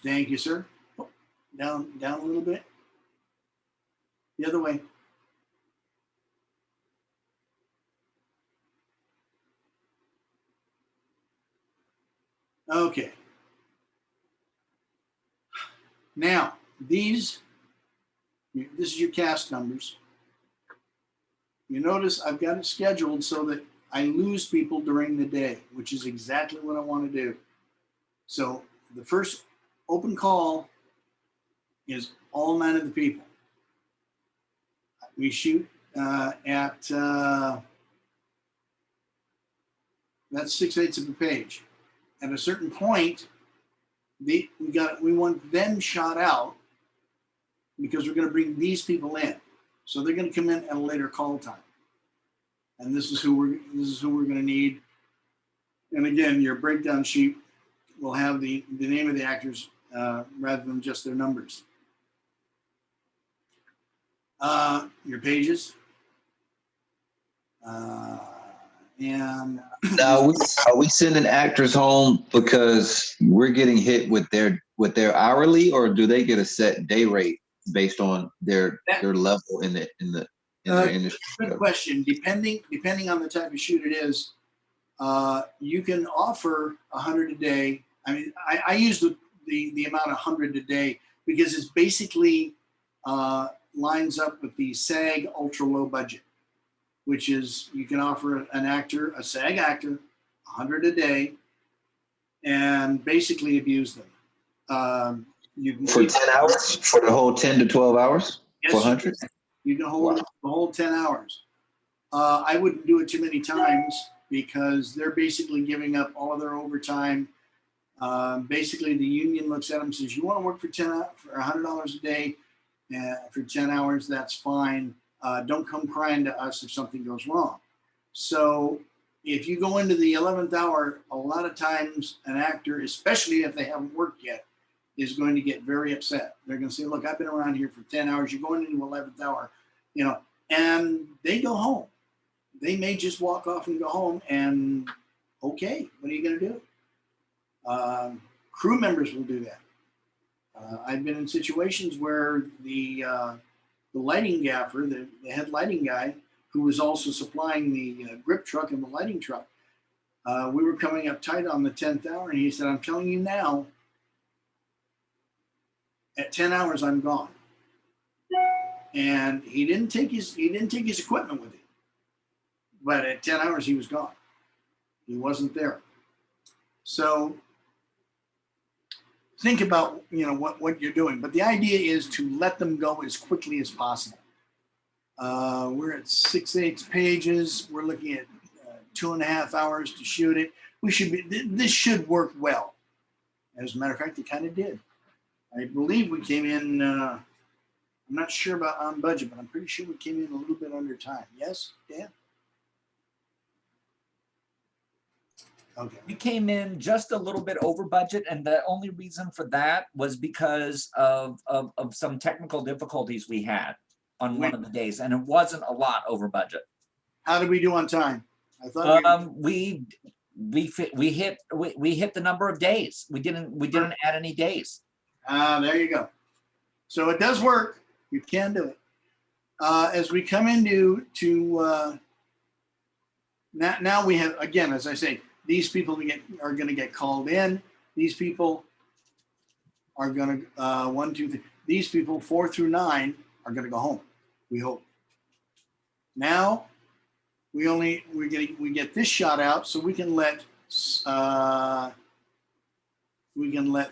Thank you, sir. Oh, down a little bit. The other way. Okay. Now, this is your cast numbers. You notice I've got it scheduled so that I lose people during the day, which is exactly what I want to do. So the first open call is all 9 of the people. We shoot at that's 6/8 of a page. At a certain point, we want them shot out because we're going to bring these people in. So they're going to come in at a later call time. And this is who we're going to need. And again, your breakdown sheet will have the name of the actors rather than just their numbers. Your pages. And now, are we sending actors home because we're getting hit with their hourly, or do they get a set day rate based on their level in their industry? Good question. Depending on the type of shoot it is, you can offer 100 a day. I mean, I use the amount of 100 a day because it's basically lines up with the SAG ultra low budget, which is you can offer a SAG actor, 100 a day, and basically abuse them. You can for 10 hours, for the whole 10 to 12 hours, yes, for 100. You can hold the whole 10 hours. I wouldn't do it too many times because they're basically giving up all of their overtime. Basically, the union looks at them and says, "You want to work for $100 a day for 10 hours? That's fine. Don't come crying to us if something goes wrong." So if you go into the 11th hour, a lot of times an actor, especially if they haven't worked yet, is going to get very upset. They're going to say, "Look, I've been around here for 10 hours. You're going into 11th hour, and they go home. They may just walk off and go home, and okay, what are you going to do? Crew members will do that. I've been in situations where the lighting gaffer, the head lighting guy, who was also supplying the grip truck and the lighting truck, we were coming up tight on the 10th hour, and he said, "I'm telling you now, at 10 hours, I'm gone." And he didn't take his equipment with him, but at 10 hours, he was gone. He wasn't there. So think about, what you're doing, but the idea is to let them go as quickly as possible. We're at 6/8 pages. We're looking at 2.5 hours to shoot it. This should work well. As a matter of fact, it kind of did. I believe we came in, I'm not sure about on budget, but I'm pretty sure we came in a little bit under time. Yes, Dan? Okay. We came in just a little bit over budget, and the only reason for that was because of some technical difficulties we had on one of the days, and it wasn't a lot over budget. How did we do on time? I thought we hit the number of days. We didn't add any days. there you go. So it does work. You can do it. As we come into now we have, again, as I say, these people are going to get called in. These people are going to 1, 2, 3. These people 4 through 9 are going to go home. We hope. Now we get this shot out, so we can let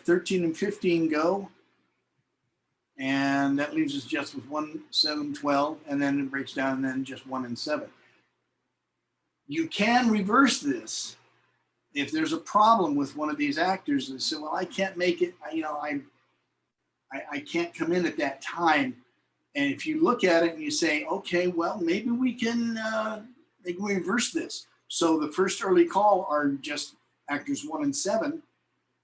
13 and 15 go, and that leaves us just with 1, 7, 12, and then it breaks down, and then just 1 and 7. You can reverse this if there's a problem with one of these actors and say, "Well, I can't make it. I can't come in at that time." And if you look at it and you say, "Okay, well, maybe we can reverse this." So the first early call are just actors 1 and 7,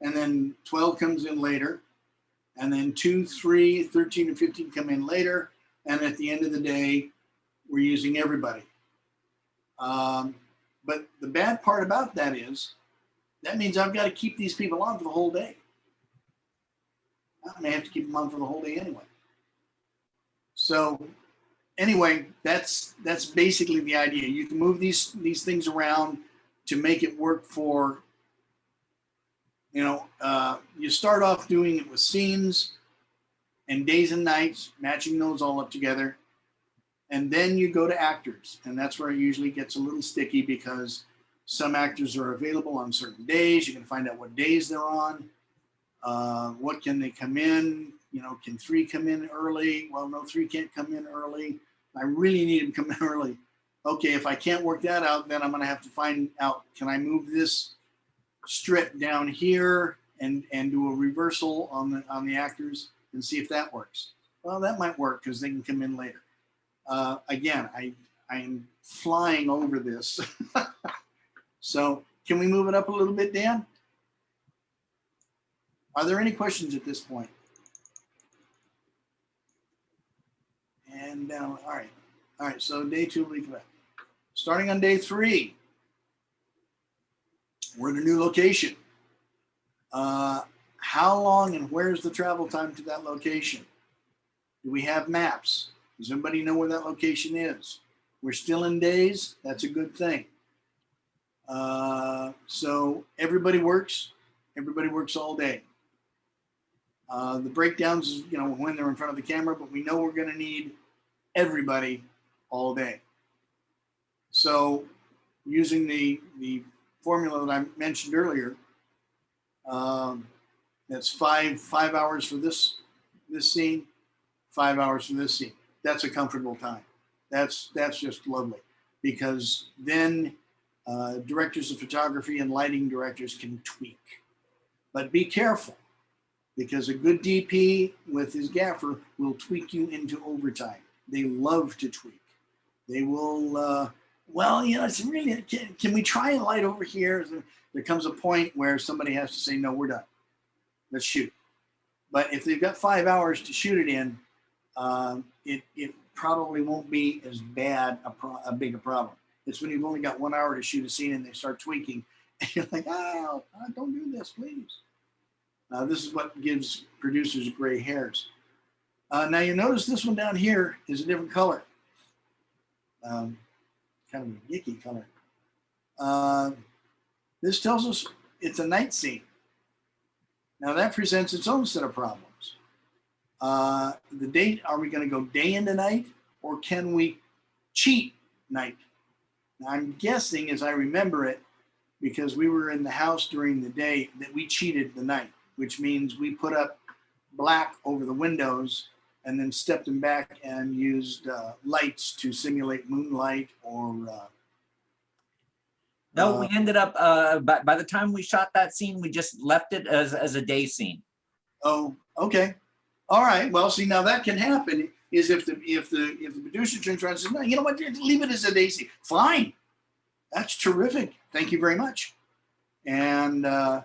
and then 12 comes in later, and then 2, 3, 13, and 15 come in later, and at the end of the day, we're using everybody. But the bad part about that is, that means I've got to keep these people on for the whole day. I may have to keep them on for the whole day anyway. So anyway, that's basically the idea. You can move these things around to make it work for, you start off doing it with scenes and days and nights, matching those all up together. And then you go to actors, and that's where it usually gets a little sticky, because some actors are available on certain days. You can find out what days they're on. What can they come in? Can 3 come in early? Well, no, 3 can't come in early. I really need them to come in early. Okay, if I can't work that out, then I'm going to have to find out, can I move this strip down here and do a reversal on the actors and see if that works? Well, that might work because they can come in later. Again, I am flying over this. So can we move it up a little bit, Dan? Are there any questions at this point? And all right. So day 2 will be left. Starting on day 3, we're in a new location. How long and where's the travel time to that location? Do we have maps? Does everybody know where that location is? We're still in days. That's a good thing. So everybody works all day. The breakdowns is, when they're in front of the camera, but we know we're going to need everybody all day. So using the formula that I mentioned earlier, that's 5 hours for this scene, 5 hours for this scene. That's a comfortable time. That's just lovely, because then directors of photography and lighting directors can tweak. But be careful, because a good DP with his gaffer will tweak you into overtime. They love to tweak. They will, it's really, can we try a light over here? There comes a point where somebody has to say, no, we're done. Let's shoot. But if they've got 5 hours to shoot it in, it probably won't be as bad a big a problem. It's when you've only got 1 hour to shoot a scene and they start tweaking, and you're like, don't do this, please. This is what gives producers gray hairs. Now you notice this one down here is a different color. Kind of a yicky color. This tells us it's a night scene. Now that presents its own set of problems. The date, are we going to go day into night, or can we cheat night? Now I'm guessing, as I remember it, because we were in the house during the day, that we cheated the night, which means we put up black over the windows and then stepped them back and used lights to simulate moonlight or No, we ended up, by the time we shot that scene, we just left it as a day scene. oh, okay. All right. Well, see, now that can happen is if the producer turns around and says, no, you know what, leave it as a day scene. Fine. That's terrific. Thank you very much. And the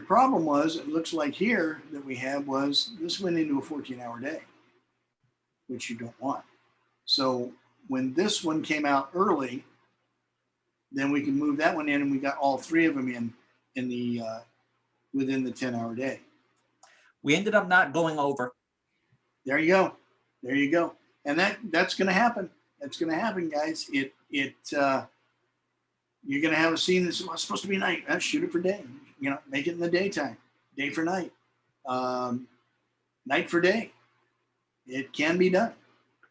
problem was, it looks like here that we have was this went into a 14-hour day, which you don't want. So when this one came out early, then we can move that one in, and we got all three of them in the within the 10-hour day. We ended up not going over. There you go. There you go. And that's going to happen. That's going to happen, guys. You're going to have a scene that's supposed to be night. Shoot it for day. You know, make it in the daytime. Day for night. Night for day. It can be done.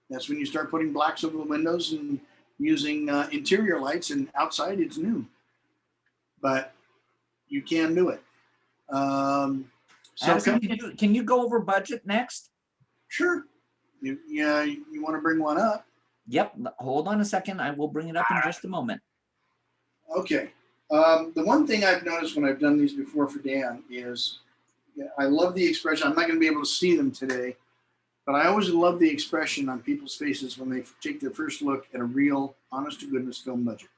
That's when you start putting blacks over the windows and using interior lights, and outside it's noon. But you can do it. So Addison, can you go over budget next? sure. You want to bring one up? Yep, hold on a second. I will bring it up in just a moment. Okay. The one thing I've noticed when I've done these before for Dan is, I love the expression. I'm not going to be able to see them today, but I always love the expression on people's faces when they take their first look at a real, honest to goodness film budget.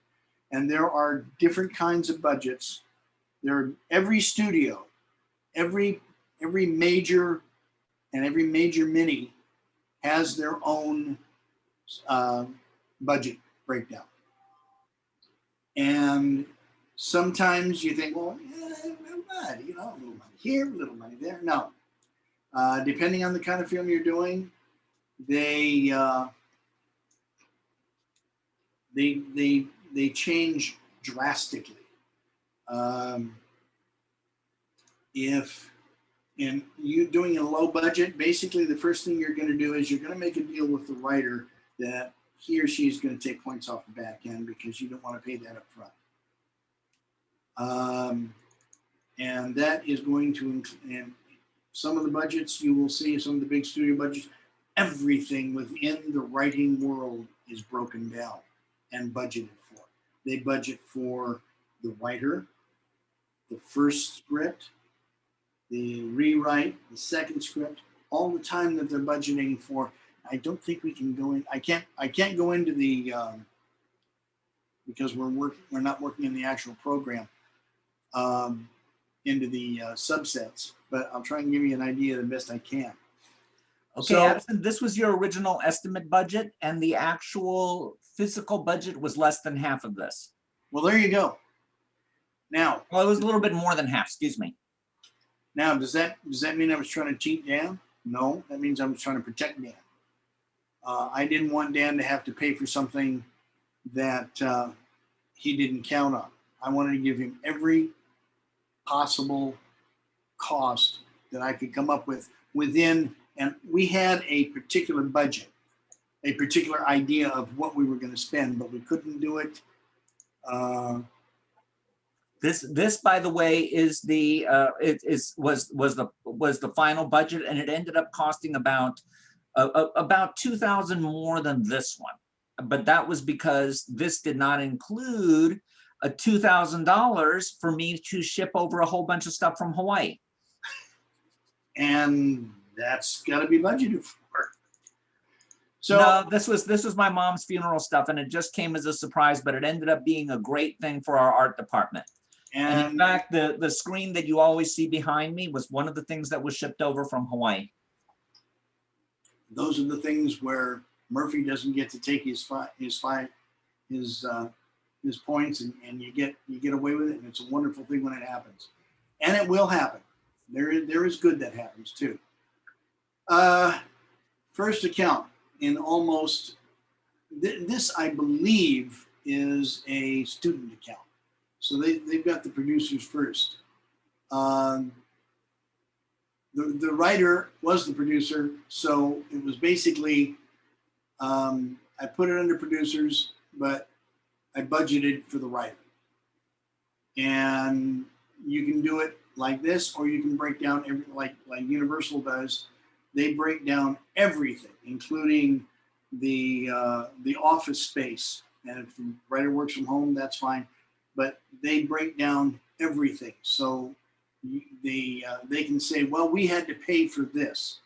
And there are different kinds of budgets. Every studio, every major and every major mini has their own budget breakdown. And sometimes you think, well, a little money here, a little money there. No. Depending on the kind of film you're doing, they change drastically. If you doing a low budget, basically the first thing you're going to do is you're going to make a deal with the writer that he or she is going to take points off the back end because you don't want to pay that up front. And that is going to, and some of the budgets you will see, some of the big studio budgets, everything within the writing world is broken down and budgeted for. They budget for the writer, the first script, the rewrite, the second script, all the time that they're budgeting for. I don't think we can go in. I can't go into the because we're not working in the actual program into the subsets, but I'll try and give you an idea the best I can. Okay, So, Addison, this was your original estimate budget, and the actual physical budget was less than half of this. well, there you go. Now, Well, it was a little bit more than half, excuse me. now, does that mean I was trying to cheat Dan? No, that means I was trying to protect Dan. I didn't want Dan to have to pay for something that he didn't count on. I wanted to give him every possible cost that I could come up with within, and we had a particular budget, a particular idea of what we were going to spend, but we couldn't do it. This, by the way, is the was the final budget, and it ended up costing about 2,000 more than this one. But that was because this did not include a $2,000 for me to ship over a whole bunch of stuff from Hawaii. And that's got to be budgeted for. So no, this was my mom's funeral stuff, and it just came as a surprise, but it ended up being a great thing for our art department. And in fact, the screen that you always see behind me was one of the things that was shipped over from Hawaii. those are the things where Murphy doesn't get to take his his points, and you get away with it, and it's a wonderful thing when it happens, and it will happen. There is good that happens too. First account in almost this, I believe, is a student account, so they've got the producers first. The writer was the producer, so it was basically I put it under producers, but I budgeted for the writer. And you can do it like this, or you can break down like Universal does. They break down everything, including the office space. And if the writer works from home, that's fine. But they break down everything, so they can say, well, we had to pay for this.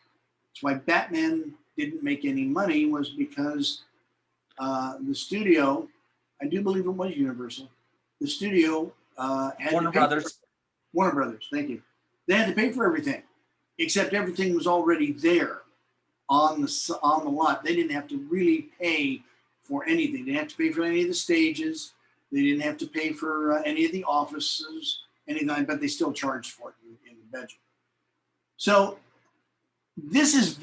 That's why Batman didn't make any money, was because the studio, I do believe it was Universal, the studio had Warner to pay Brothers. Warner Brothers, thank you. They had to pay for everything, except everything was already there on the lot. They didn't have to really pay for anything. They didn't have to pay for any of the stages. They didn't have to pay for any of the offices, anything, but they still charged for it in the budget. So this is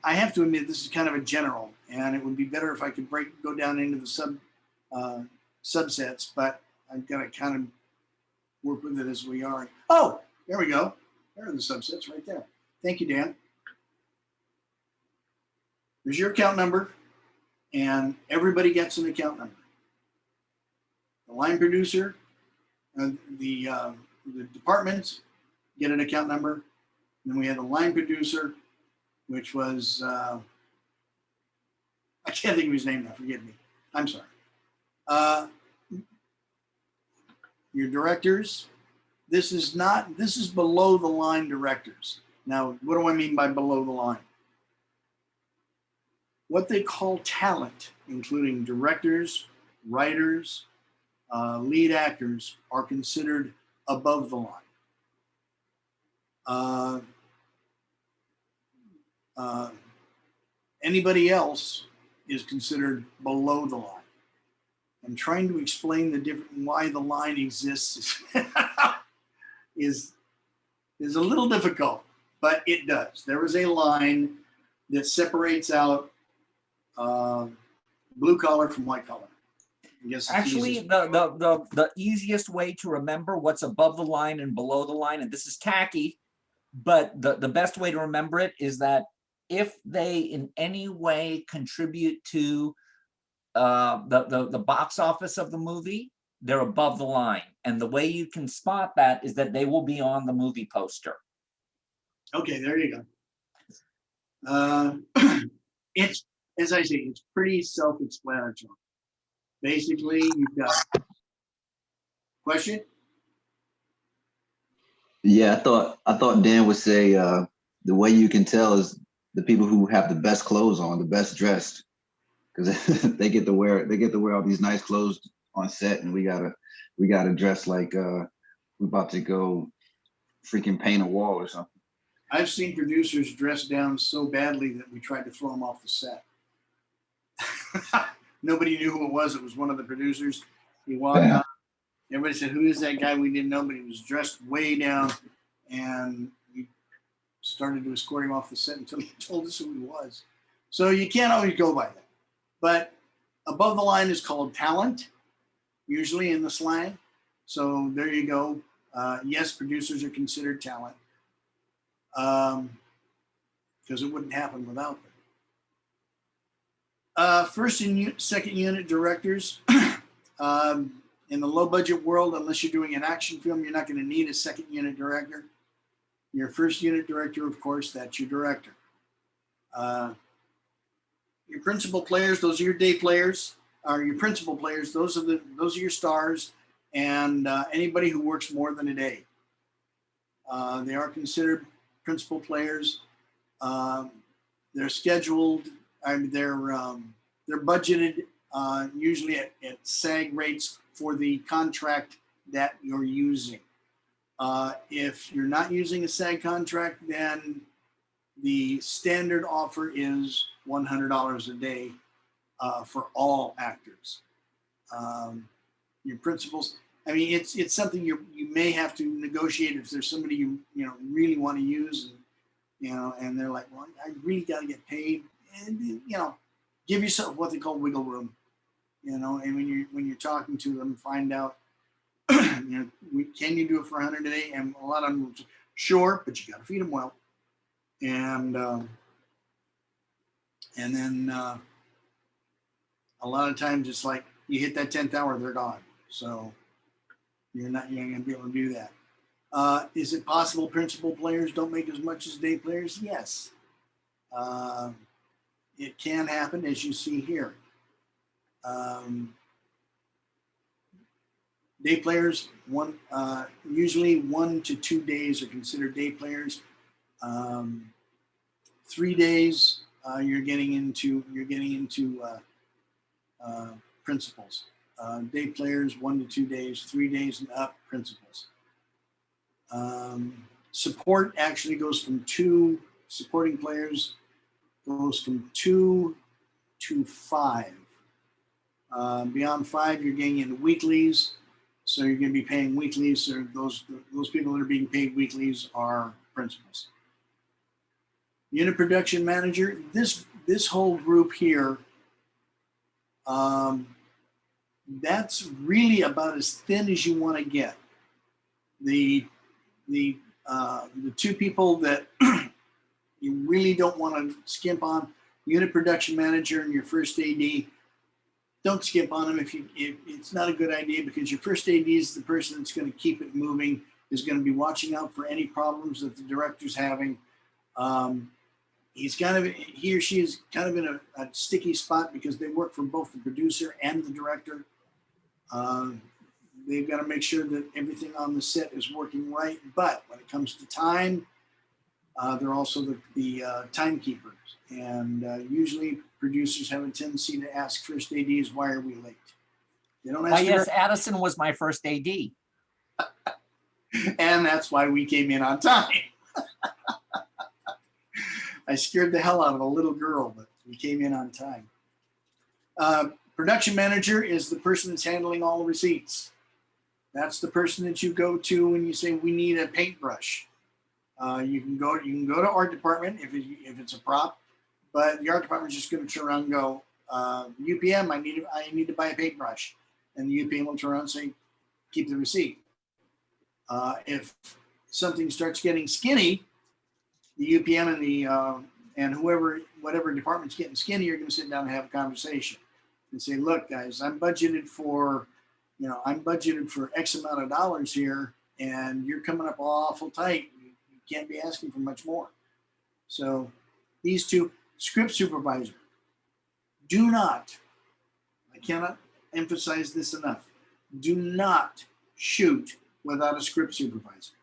I have to admit, this is kind of a general, and it would be better if I could go down into the subsets, but I've got to kind of work with it as we are. Oh, there we go. There are the subsets right there. Thank you, Dan. There's your account number, and everybody gets an account number. The line producer, the departments get an account number. And then we had the line producer, which was, I can't think of his name now, forgive me. I'm sorry. Your directors, this is below the line directors. Now, what do I mean by below the line? What they call talent, including directors, writers, lead actors, are considered above the line. Anybody else is considered below the line. And trying to explain why the line exists is a little difficult, but it does. There is a line that separates out blue collar from white collar. Actually, the easiest way to remember what's above the line and below the line, and this is tacky, but the best way to remember it is that if they in any way contribute to the box office of the movie, they're above the line. And the way you can spot that is that they will be on the movie poster. Okay, there you go. It's, as I say, it's pretty self-explanatory. Basically, you've got question. Yeah, I thought Dan would say the way you can tell is the people who have the best clothes on, the best dressed, because they get to wear all these nice clothes on set, and we gotta dress like we're about to go freaking paint a wall or something. I've seen producers dress down so badly that we tried to throw them off the set. Nobody knew who it was. It was one of the producers. He walked on. Everybody said, "Who is that guy?" We didn't know, but he was dressed way down, and we started to escort him off the set until he told us who he was. So you can't always go by that. But above the line is called talent, usually in the slang. So there you go. Yes, producers are considered talent, because it wouldn't happen without them. First and second unit directors. In the low budget world, unless you're doing an action film, you're not going to need a second unit director. Your first unit director, of course, that's your director. Your principal players, those are your day players, or your principal players. Those are your stars, and anybody who works more than a day. They are considered principal players. They're scheduled. They're budgeted usually at SAG rates for the contract that you're using. If you're not using a SAG contract, then the standard offer is $100 a day for all actors. your principals. I mean, it's something you may have to negotiate if there's somebody you really want to use, and and they're like, well, I really got to get paid, and give yourself what they call wiggle room, and when you're talking to them, find out, can you do it for 100 a day? And a lot of them will say, sure, but you got to feed them well, and then a lot of times it's like you hit that 10th hour, they're gone. So you're not going to be able to do that. Is it possible principal players don't make as much as day players? Yes. It can happen, as you see here. Day players, usually 1 to 2 days are considered day players. 3 days, you're getting into principals. Day players, 1 to 2 days. 3 days and up, principals. Support actually goes from 2. Supporting players goes from 2 to 5. Beyond 5, you're getting into weeklies. So you're going to be paying weeklies. So those people that are being paid weeklies are principals. Unit production manager. This whole group here, that's really about as thin as you want to get. The 2 people that you really don't want to skimp on, unit production manager and your first AD. Don't skimp on them if it's not a good idea, because your first AD is the person that's going to keep it moving, is going to be watching out for any problems that the director's having. He or she is kind of in a sticky spot because they work for both the producer and the director. They've got to make sure that everything on the set is working right. But when it comes to time, they're also the timekeepers. And usually producers have a tendency to ask first ADs, why are we late? They don't ask. Yes, Addison was my first AD. And that's why we came in on time. I scared the hell out of a little girl, but we came in on time. Production manager is the person that's handling all the receipts. That's the person that you go to when you say we need a paintbrush. You can go to art department if it's a prop, but the art department is just going to turn around and go, UPM, I need to buy a paintbrush, and the UPM will turn around and say, keep the receipt. If something starts getting skinny, the UPM and whatever department's getting skinny, you're going to sit down and have a conversation and say, look, guys, I'm budgeted for X amount of dollars here, and you're coming up awful tight. You can't be asking for much more. So these 2, script supervisor, I cannot emphasize this enough, do not shoot without a script supervisor.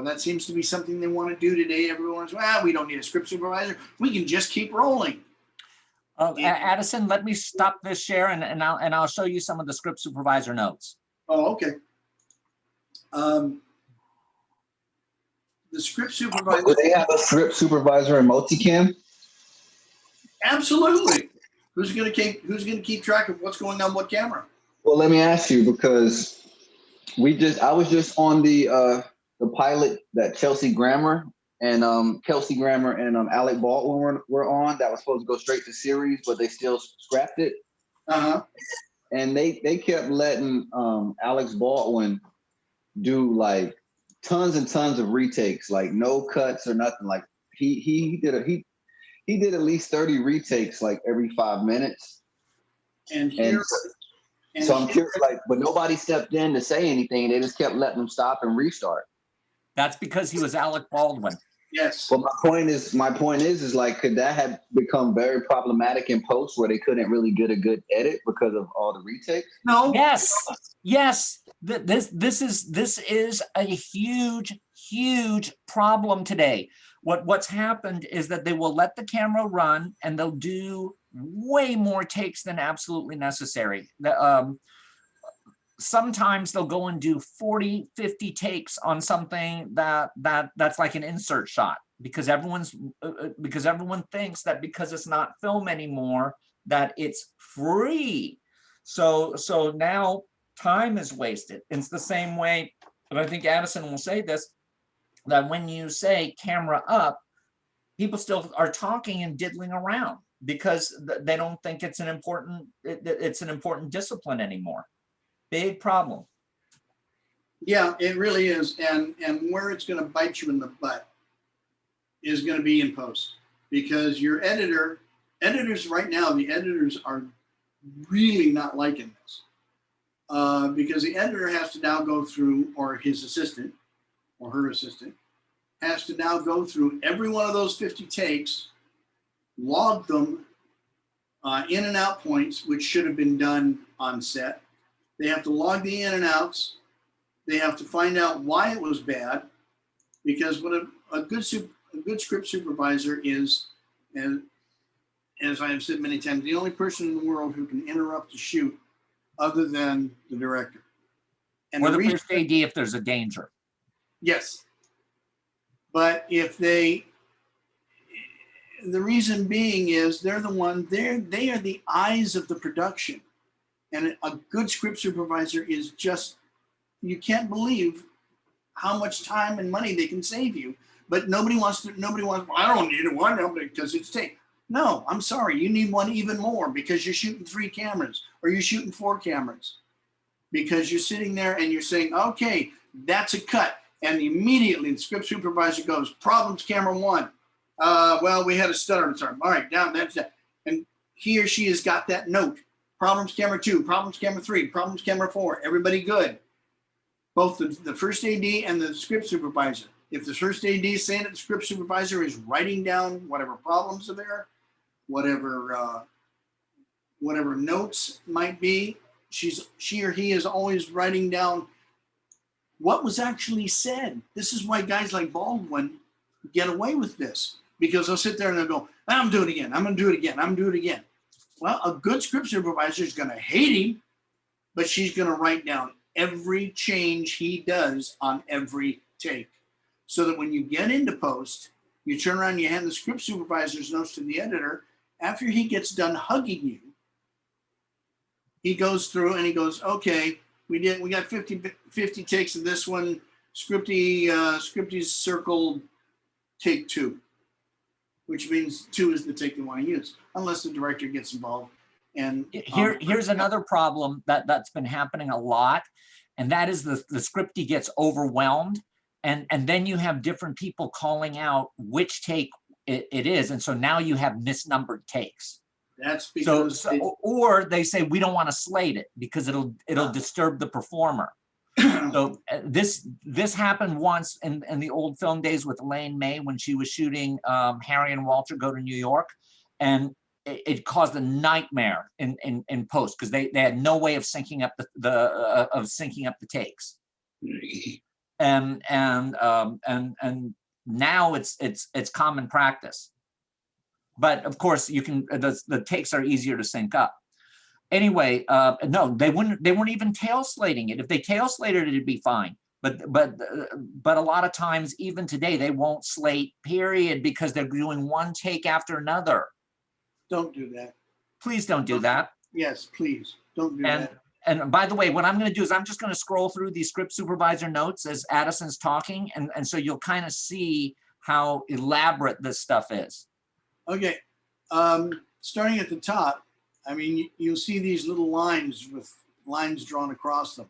That seems to be something they want to do today. Everyone's, we don't need a script supervisor. We can just keep rolling. Addison, let me stop this share and I'll show you some of the script supervisor notes. Oh, okay. The script supervisor. Do they have a script supervisor in multicam? Absolutely. Who's going to keep track of what's going on what camera? Well, let me ask you, because I was just on the pilot that Kelsey Grammer and Alec Baldwin were on, that was supposed to go straight to series, but they still scrapped it. And they kept letting Alex Baldwin do like tons and tons of retakes, like no cuts or nothing. Like he did at least 30 retakes like every 5 minutes. So I'm curious, but nobody stepped in to say anything. They just kept letting them stop and restart. That's because he was Alec Baldwin. Yes. Well, my point is like, could that have become very problematic in post where they couldn't really get a good edit because of all the retakes? No. Yes. This is a huge problem today. What's happened is that they will let the camera run and they'll do way more takes than absolutely necessary. Sometimes they'll go and do 40, 50 takes on something that's like an insert shot, because everyone thinks that because it's not film anymore, that it's free. So now time is wasted. It's the same way, and I think Addison will say this, that when you say camera up, people still are talking and diddling around because they don't think it's an important discipline anymore. Big problem. Yeah, it really is. And where it's going to bite you in the butt is going to be in post, because your editors right now, the editors are really not liking this, because the editor has to now go through, or his assistant or her assistant has to now go through every one of those 50 takes, log them, in and out points, which should have been done on set. They have to log the in and outs. They have to find out why it was bad, because what a good script supervisor is, and as I have said many times, the only person in the world who can interrupt a shoot other than the director. And Or the first AD if there's a danger. Yes. But if the reason being is they are the eyes of the production. And a good script supervisor is just, you can't believe how much time and money they can save you. But nobody wants, well, I don't need one because it's tape. No, I'm sorry. You need one even more because you're shooting 3 cameras or you're shooting 4 cameras, because you're sitting there and you're saying, okay, that's a cut. And immediately the script supervisor goes, problems camera 1. Well, we had a stutter. Sorry. All right, down, that's that. And he or she has got that note. Problems camera 2, problems camera 3, problems camera 4. Everybody good. Both the first AD and the script supervisor. If the first AD is saying that the script supervisor is writing down whatever problems are there, whatever notes might be, she or he is always writing down what was actually said. This is why guys like Baldwin get away with this, because they'll sit there and they'll go, I'm doing it again. I'm going to do it again. I'm doing it again. Well, a good script supervisor is going to hate him, but she's going to write down every change he does on every take, so that when you get into post, you turn around and you hand the script supervisor's notes to the editor. After he gets done hugging you, he goes through and he goes, okay, we got 50 takes of this one. Scripty's circled take 2, which means 2 is the take they want to use, unless the director gets involved. And here's another problem that's been happening a lot, and that is the scripty gets overwhelmed, and then you have different people calling out which take it is, and so now you have misnumbered takes. That's because or they say we don't want to slate it because it'll disturb the performer. So this happened once in the old film days with Elaine May when she was shooting Harry and Walter Go to New York, and it caused a nightmare in post because they had no way of syncing up the takes, and now it's common practice. But of course, you can the takes are easier to sync up. Anyway, no, they weren't even tail slating it. If they tail slated it, it'd be fine. But a lot of times, even today, they won't slate, period, because they're doing one take after another. Don't do that. Please don't do that. Yes, please don't do that. And by the way, what I'm going to do is I'm just going to scroll through these script supervisor notes as Addison's talking, and so you'll kind of see how elaborate this stuff is. Okay, starting at the top, I mean, you'll see these little lines with lines drawn across them.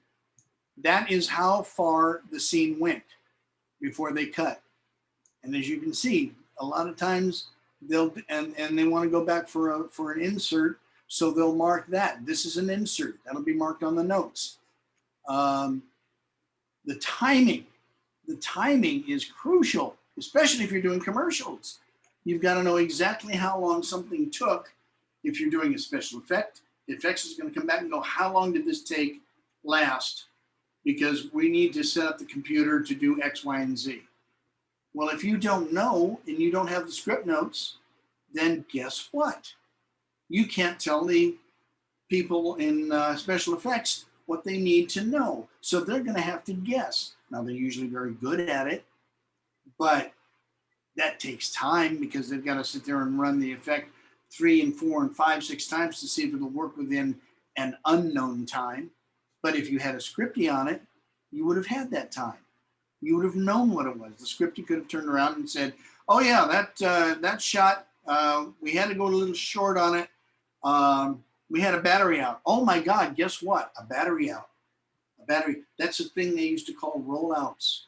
That is how far the scene went before they cut. And as you can see, a lot of times they'll, and they want to go back for an insert, so they'll mark that. This is an insert. That'll be marked on the notes. The timing is crucial, especially if you're doing commercials. You've got to know exactly how long something took. If you're doing a special effect, the effects is going to come back and go, how long did this take last? Because we need to set up the computer to do X, Y, and Z. Well, if you don't know and you don't have the script notes, then guess what? You can't tell the people in special effects what they need to know. So they're going to have to guess. Now, they're usually very good at it, but that takes time because they've got to sit there and run the effect 3 and 4 and 5, 6 times to see if it'll work within an unknown time. But if you had a scripty on it, you would have had that time. You would have known what it was. The scripty could have turned around and said, "Oh yeah, that shot, we had to go a little short on it. We had a battery out. Oh my God, guess what? A battery out. A battery. That's a thing they used to call rollouts.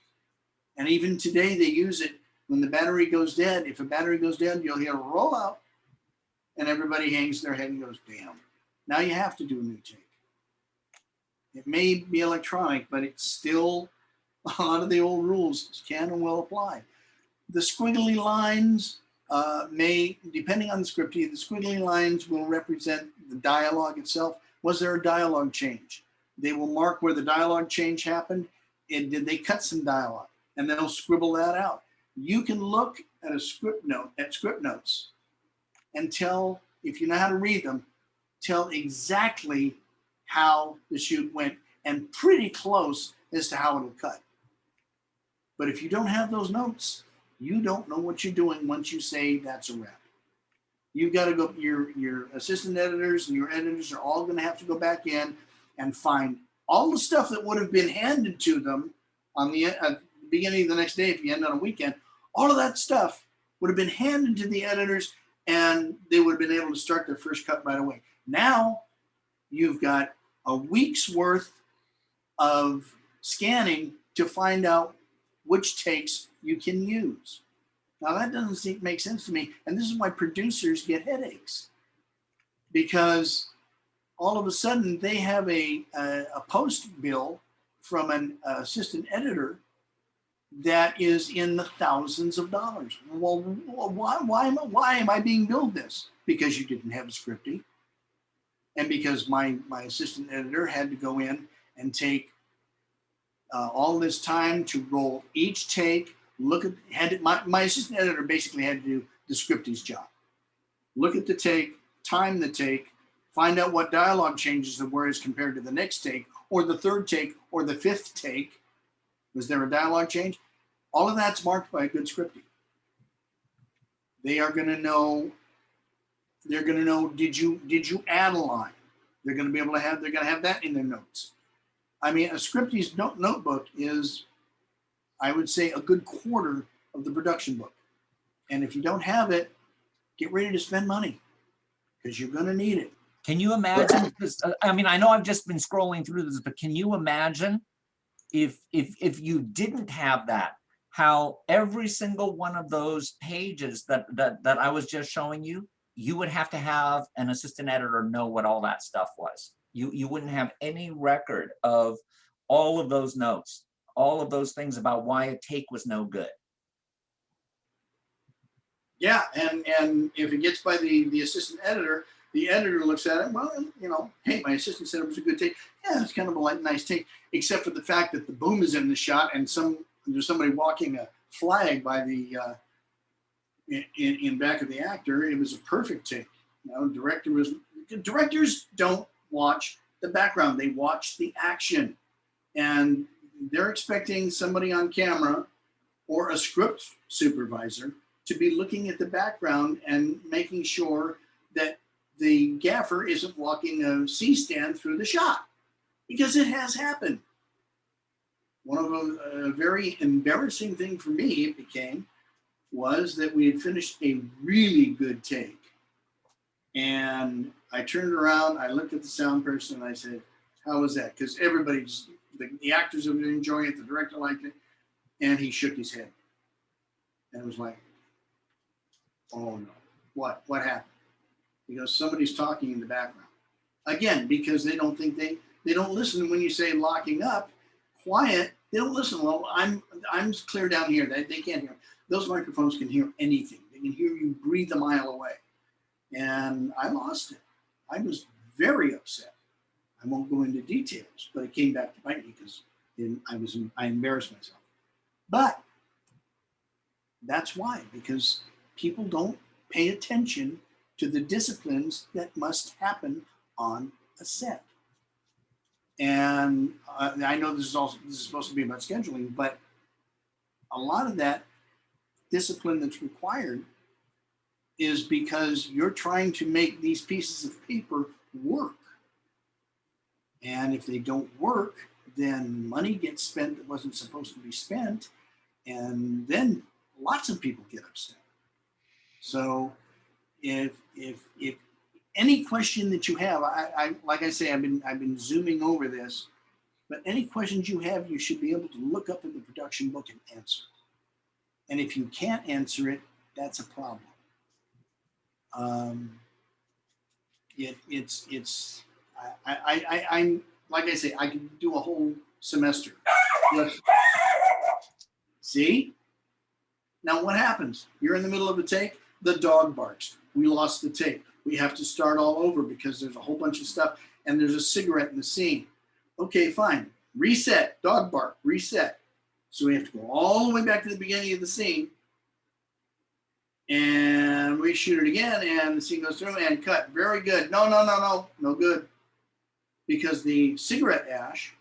And even today they use it when the battery goes dead. If a battery goes dead, you'll hear a rollout, and everybody hangs their head and goes, damn. Now you have to do a new take. It may be electronic, but it's still, a lot of the old rules can and will apply. The squiggly lines may, depending on the scripty, the squiggly lines will represent the dialogue itself. Was there a dialogue change? They will mark where the dialogue change happened, and did they cut some dialogue? And they'll scribble that out. You can look at a script note, at script notes, and tell, if you know how to read them, tell exactly how the shoot went and pretty close as to how it'll cut. But if you don't have those notes, you don't know what you're doing once you say that's a wrap. You've got to go, your assistant editors and your editors are all going to have to go back in and find all the stuff that would have been handed to them on the beginning of the next day if you end on a weekend. All of that stuff would have been handed to the editors and they would have been able to start their first cut right away. Now you've got a week's worth of scanning to find out which takes you can use. Now that doesn't make sense to me. And this is why producers get headaches, because all of a sudden they have a post bill from an assistant editor that is in the thousands of dollars. Well, why am I being billed this? Because you didn't have a scripty. And because my assistant editor had to go in and take all this time to roll each take, look at, my assistant editor basically had to do the scripty's job. Look at the take, time the take, find out what dialogue changes there were as compared to the next take, or the third take, or the fifth take. Was there a dialogue change? All of that's marked by a good scripty. They are going to know. They're going to know. Did you add a line? They're going to be able to have. They're going to have that in their notes. I mean, a scripty's notebook is, I would say, a good quarter of the production book. And if you don't have it, get ready to spend money because you're going to need it. Can you imagine? I mean, I know I've just been scrolling through this, but can you imagine if you didn't have that, how every single one of those pages that I was just showing you, you would have to have an assistant editor know what all that stuff was. You wouldn't have any record of all of those notes, all of those things about why a take was no good. Yeah, and if it gets by the assistant editor, the editor looks at it, well, you know, hey, my assistant said it was a good take. Yeah, it's kind of a nice take, except for the fact that the boom is in the shot and there's somebody walking a flag by the in back of the actor. It was a perfect take. You know, directors don't watch the background; they watch the action, and they're expecting somebody on camera or a script supervisor to be looking at the background and making sure that the gaffer isn't walking a C-stand through the shot, because it has happened. One of a very embarrassing thing for me it became was that we had finished a really good take. And I turned around, I looked at the sound person and I said, how was that? Because everybody just, the actors have been enjoying it, the director liked it, and he shook his head. And it was like, oh no, what happened? He goes, somebody's talking in the background. Again, because they don't think they don't listen when you say locking up, quiet, they don't listen. Well, I'm clear down here. They can't hear. Those microphones can hear anything. They can hear you breathe a mile away. And I lost it. I was very upset. I won't go into details, but it came back to bite me because I embarrassed myself. But that's why, because people don't pay attention to the disciplines that must happen on a set. And I know this is supposed to be about scheduling, but a lot of that discipline that's required is because you're trying to make these pieces of paper work. And if they don't work, then money gets spent that wasn't supposed to be spent. And then lots of people get upset. So if any question that you have, I like I say, I've been zooming over this, but any questions you have, you should be able to look up in the production book and answer. And if you can't answer it, that's a problem. I'm like I say, I can do a whole semester. See? Now what happens? You're in the middle of a take, the dog barks. We lost the tape. We have to start all over because there's a whole bunch of stuff and there's a cigarette in the scene. Okay, fine. Reset, dog bark, reset. So we have to go all the way back to the beginning of the scene and reshoot it again, and the scene goes through and cut. Very good. No good. Because the cigarette ash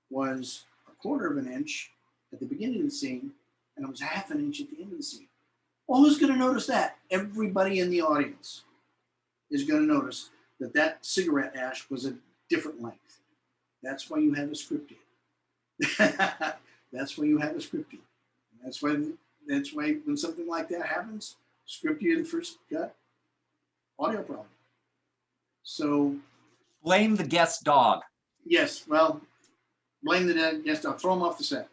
was 1/4 of an inch at the beginning of the scene, and it was 1/2 an inch at the end of the scene. Well, who's going to notice that? Everybody in the audience is going to notice that that cigarette ash was a different length. That's why you have a scripting. That's why you have a scripting. That's why when something like that happens, script you the first cut, audio problem. So Blame the guest dog. yes, well, blame the guest dog. Throw him off the set.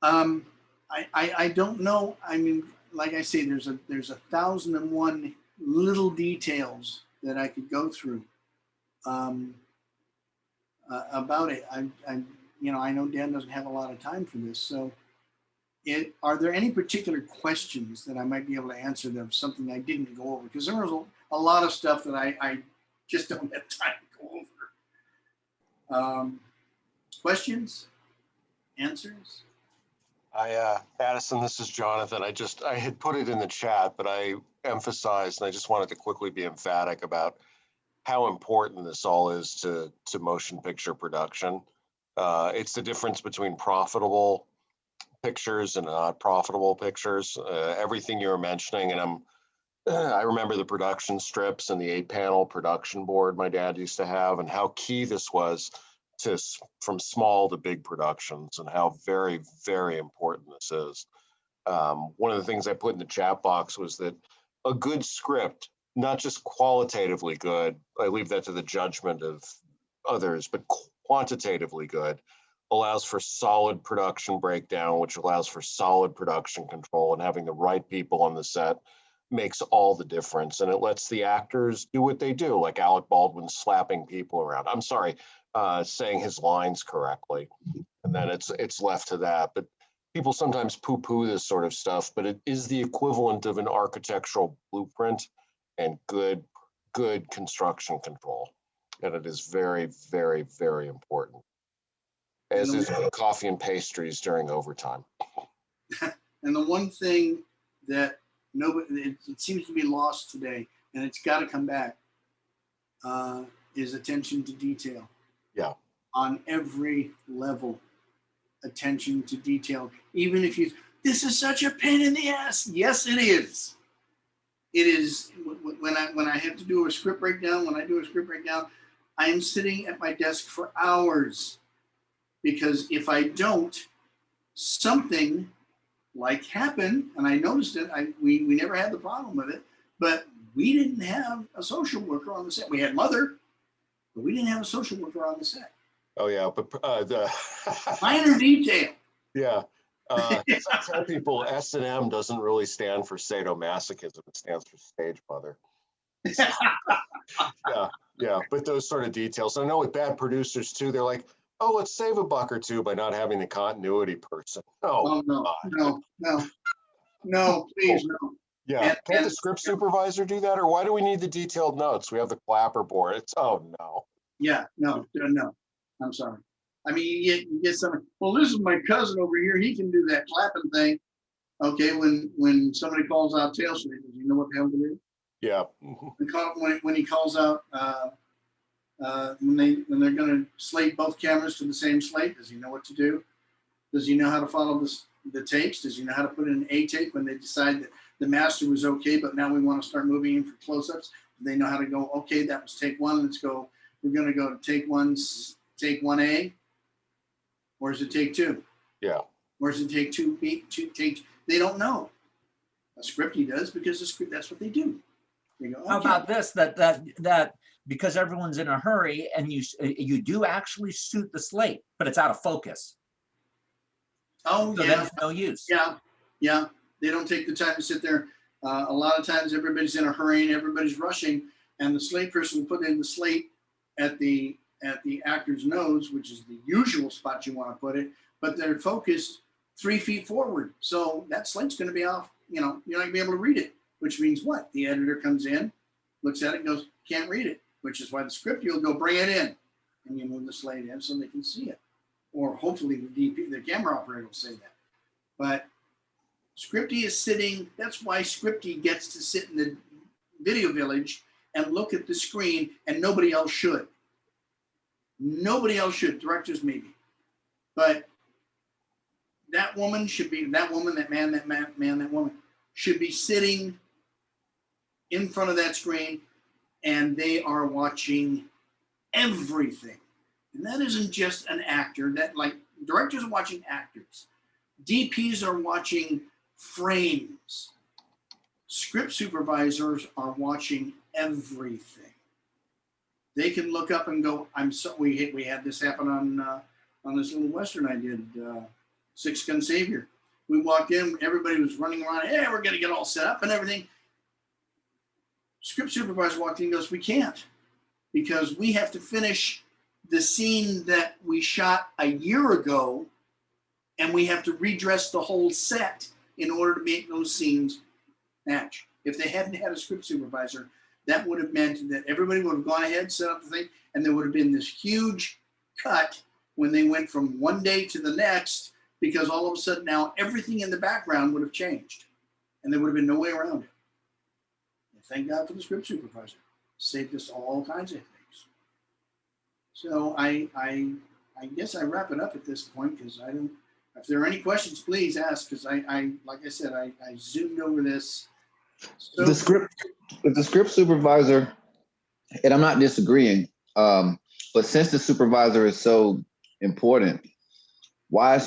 I don't know. I mean, like I say, there's 1,001 little details that I could go through about it. I know Dan doesn't have a lot of time for this, so are there any particular questions that I might be able to answer them? Something I didn't go over, because there was a lot of stuff that I just don't have time to go over. Questions, answers. Addison, this is Jonathan. I had put it in the chat, but I emphasized, and I just wanted to quickly be emphatic about how important this all is to motion picture production. It's the difference between profitable pictures and not profitable pictures. Everything you were mentioning, and I remember the production strips and the 8-panel production board my dad used to have, and how key this was from small to big productions, and how very, very important this is. One of the things I put in the chat box was that a good script, not just qualitatively good, I leave that to the judgment of others, but quantitatively good, allows for solid production breakdown, which allows for solid production control, and having the right people on the set makes all the difference. And it lets the actors do what they do, like Alec Baldwin slapping people around. I'm sorry, saying his lines correctly. And then it's left to that. But people sometimes poo-poo this sort of stuff, but it is the equivalent of an architectural blueprint and good construction control. And it is very, very, very important, as is coffee and pastries during overtime. And the one thing that it seems to be lost today, and it's got to come back, is attention to detail. Yeah. On every level, attention to detail. Even if this is such a pain in the ass. Yes, it is. It is. When I have to do a script breakdown, I am sitting at my desk for hours, because if I don't, something like happened, and I noticed it. We never had the problem with it, but we didn't have a social worker on the set. We had Mother, but we didn't have a social worker on the set. Oh yeah, but the minor detail. Yeah. I tell people S&M doesn't really stand for sadomasochism. It stands for stage mother. Yeah. But those sort of details. I know with bad producers too, they're like, oh, let's save $1 or $2 by not having the continuity person. No, please, no. Yeah. Can't the script supervisor do that? Or why do we need the detailed notes? We have the clapper board. It's, oh no. Yeah, no. I'm sorry. I mean, you get something. Well, this is my cousin over here. He can do that clapping thing. Okay, when somebody calls out tail sweep, does he know what the hell to do? Yeah. When he calls out when they're going to slate both cameras to the same slate, does he know what to do? Does he know how to follow the takes? Does he know how to put in an A take when they decide that the master was okay, but now we want to start moving in for close-ups? Do they know how to go? Okay, that was take 1. Let's go we're gonna go take 1A, or is it take 2? Yeah. Or is it take 2B, take, they don't know. A scripty does because the script, that's what they do. They go, How okay. about this, that because everyone's in a hurry and you do actually shoot the slate, but it's out of focus. Oh, So yeah. then it's no use. Yeah. They don't take the time to sit there. A lot of times everybody's in a hurry and everybody's rushing, and the slate person will put in the slate at the actor's nose, which is the usual spot you want to put it, but they're focused 3 feet forward. So that slate's going to be off, you're not going to be able to read it, which means what? The editor comes in, looks at it and goes, can't read it, which is why the script, you'll go bring it in, and you move the slate in so they can see it. Or hopefully the DP, the camera operator will say that. But Scripty is sitting, that's why Scripty gets to sit in the video village and look at the screen, and nobody else should. Nobody else should, directors maybe. But that woman should be, that woman, that man, that woman should be sitting in front of that screen, and they are watching everything. And that isn't just an actor, that like directors are watching actors. DPs are watching frames. Script supervisors are watching everything. They can look up and go, we had this happen on this little Western I did, Six Gun Savior. We walked in, everybody was running around, hey, we're gonna get all set up and everything. Script supervisor walked in and goes, we can't, because we have to finish the scene that we shot a year ago, and we have to redress the whole set in order to make those scenes match. If they hadn't had a script supervisor, that would have meant that everybody would have gone ahead, set up the thing, and there would have been this huge cut when they went from one day to the next, because all of a sudden now everything in the background would have changed, and there would have been no way around it. And thank God for the script supervisor. Saved us all kinds of things. So I guess I wrap it up at this point, because I don't. If there are any questions, please ask, because I like I said, I zoomed over this. So, The script supervisor, and I'm not disagreeing, but since the supervisor is so important, why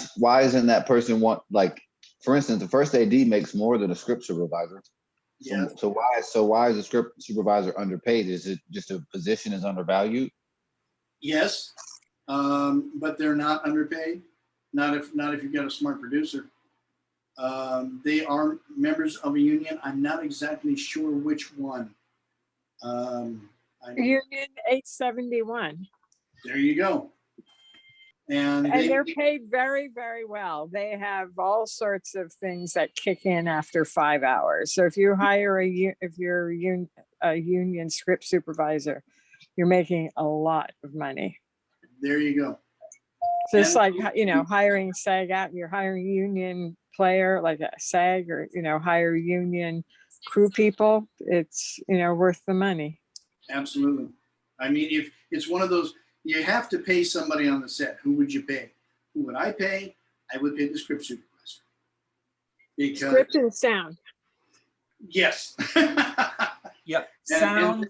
isn't that person for instance, the first AD makes more than a script supervisor. yeah. So why is the script supervisor underpaid? Is it just a position is undervalued? Yes, but they're not underpaid. Not if you've got a smart producer. They are members of a union. I'm not exactly sure which one. Union 871. There you go. And They're paid very, very well. They have all sorts of things that kick in after 5 hours. So if you hire if you're a union script supervisor, you're making a lot of money. There you go. So it's like, hiring SAG out, you're hiring union player like a SAG, or, hire union crew people. It's, worth the money. Absolutely. I mean, if it's one of those, you have to pay somebody on the set. Who would you pay? Who would I pay? I would pay the script supervisor. Because, script and sound. Yes. Yep. Sound.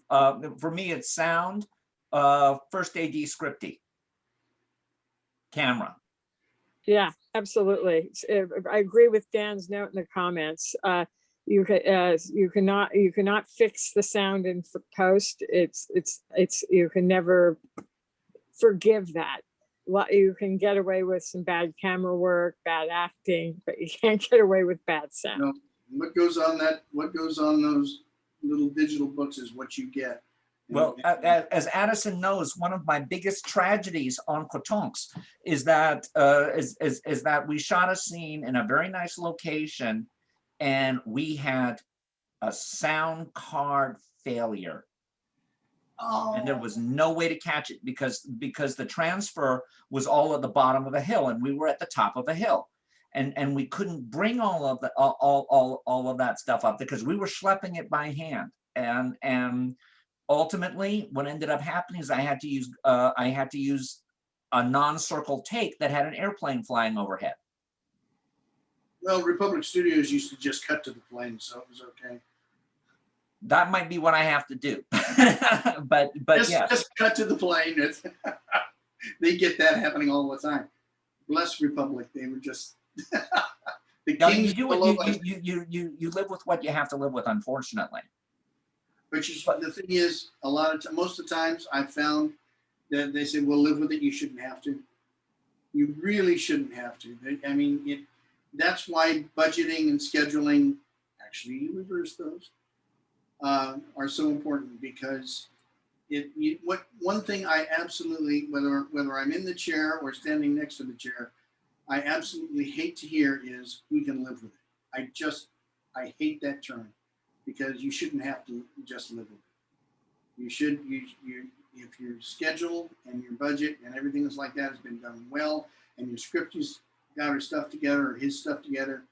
For me, it's sound. First AD scripty. Camera. Yeah, absolutely. I agree with Dan's note in the comments. You cannot fix the sound in post. You can never forgive that. You can get away with some bad camera work, bad acting, but you can't get away with bad sound. No, what goes on those little digital books is what you get. Well, as Addison knows, one of my biggest tragedies on Cotonks is that is that we shot a scene in a very nice location, and we had a sound card failure. And there was no way to catch it because the transfer was all at the bottom of a hill, and we were at the top of a hill, and we couldn't bring all of that stuff up because we were schlepping it by hand, and ultimately what ended up happening is I had to use a non-circle take that had an airplane flying overhead. Well, Republic Studios used to just cut to the plane, so it was okay. that might be what I have to do. but yeah. Just cut to the plane. It's they get that happening all the time. Bless Republic. They were just the No, kings you do below it. us. You live with what you have to live with, unfortunately. But the thing is, most of the times I've found that they say, "Well, live with it. You shouldn't have to. You really shouldn't have to." I mean, that's why budgeting and scheduling, actually, you reverse those, are so important because one thing I absolutely, whether I'm in the chair or standing next to the chair, I absolutely hate to hear is we can live with it. I hate that term because you shouldn't have to just live with it. You should, if your schedule and your budget and everything is like that has been done well, and your script has got her stuff together or his stuff together,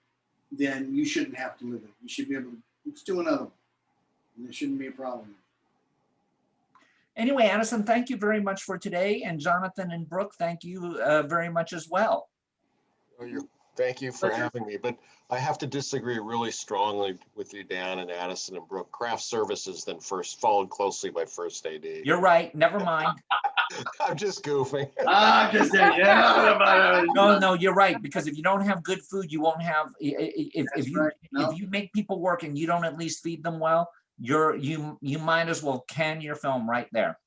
then you shouldn't have to live with it. You should be able to, let's do another one. And there shouldn't be a problem. Anyway, Addison, thank you very much for today. And Jonathan and Brooke, thank you very much as well. Thank you for having me, but I have to disagree really strongly with you, Dan and Addison and Brooke. Craft services then first, followed closely by first AD. You're right. Never mind. I'm just goofing. I'm just saying, yeah. No, you're right. Because if you don't have good food, you won't have. If you make people work and you don't at least feed them well, you might as well can your film right there.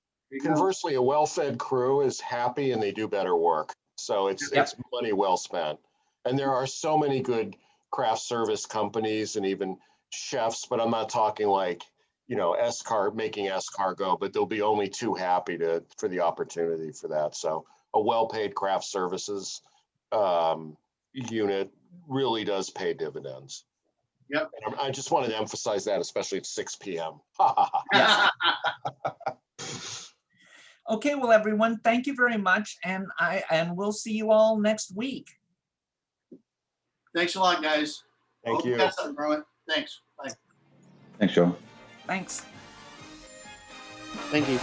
Conversely, a well-fed crew is happy and they do better work. So it's money well spent. And there are so many good craft service companies and even chefs, but I'm not talking like, making escargot, but they'll be only too happy for the opportunity for that. So a well-paid craft services unit really does pay dividends. Yep. And I just wanted to emphasize that, especially at 6 p.m. Yes. Okay, well, everyone, thank you very much. And we'll see you all next week. Thanks a lot, guys. Thank you. Thanks. Bye. Thanks, Joe. Thanks. Thank you.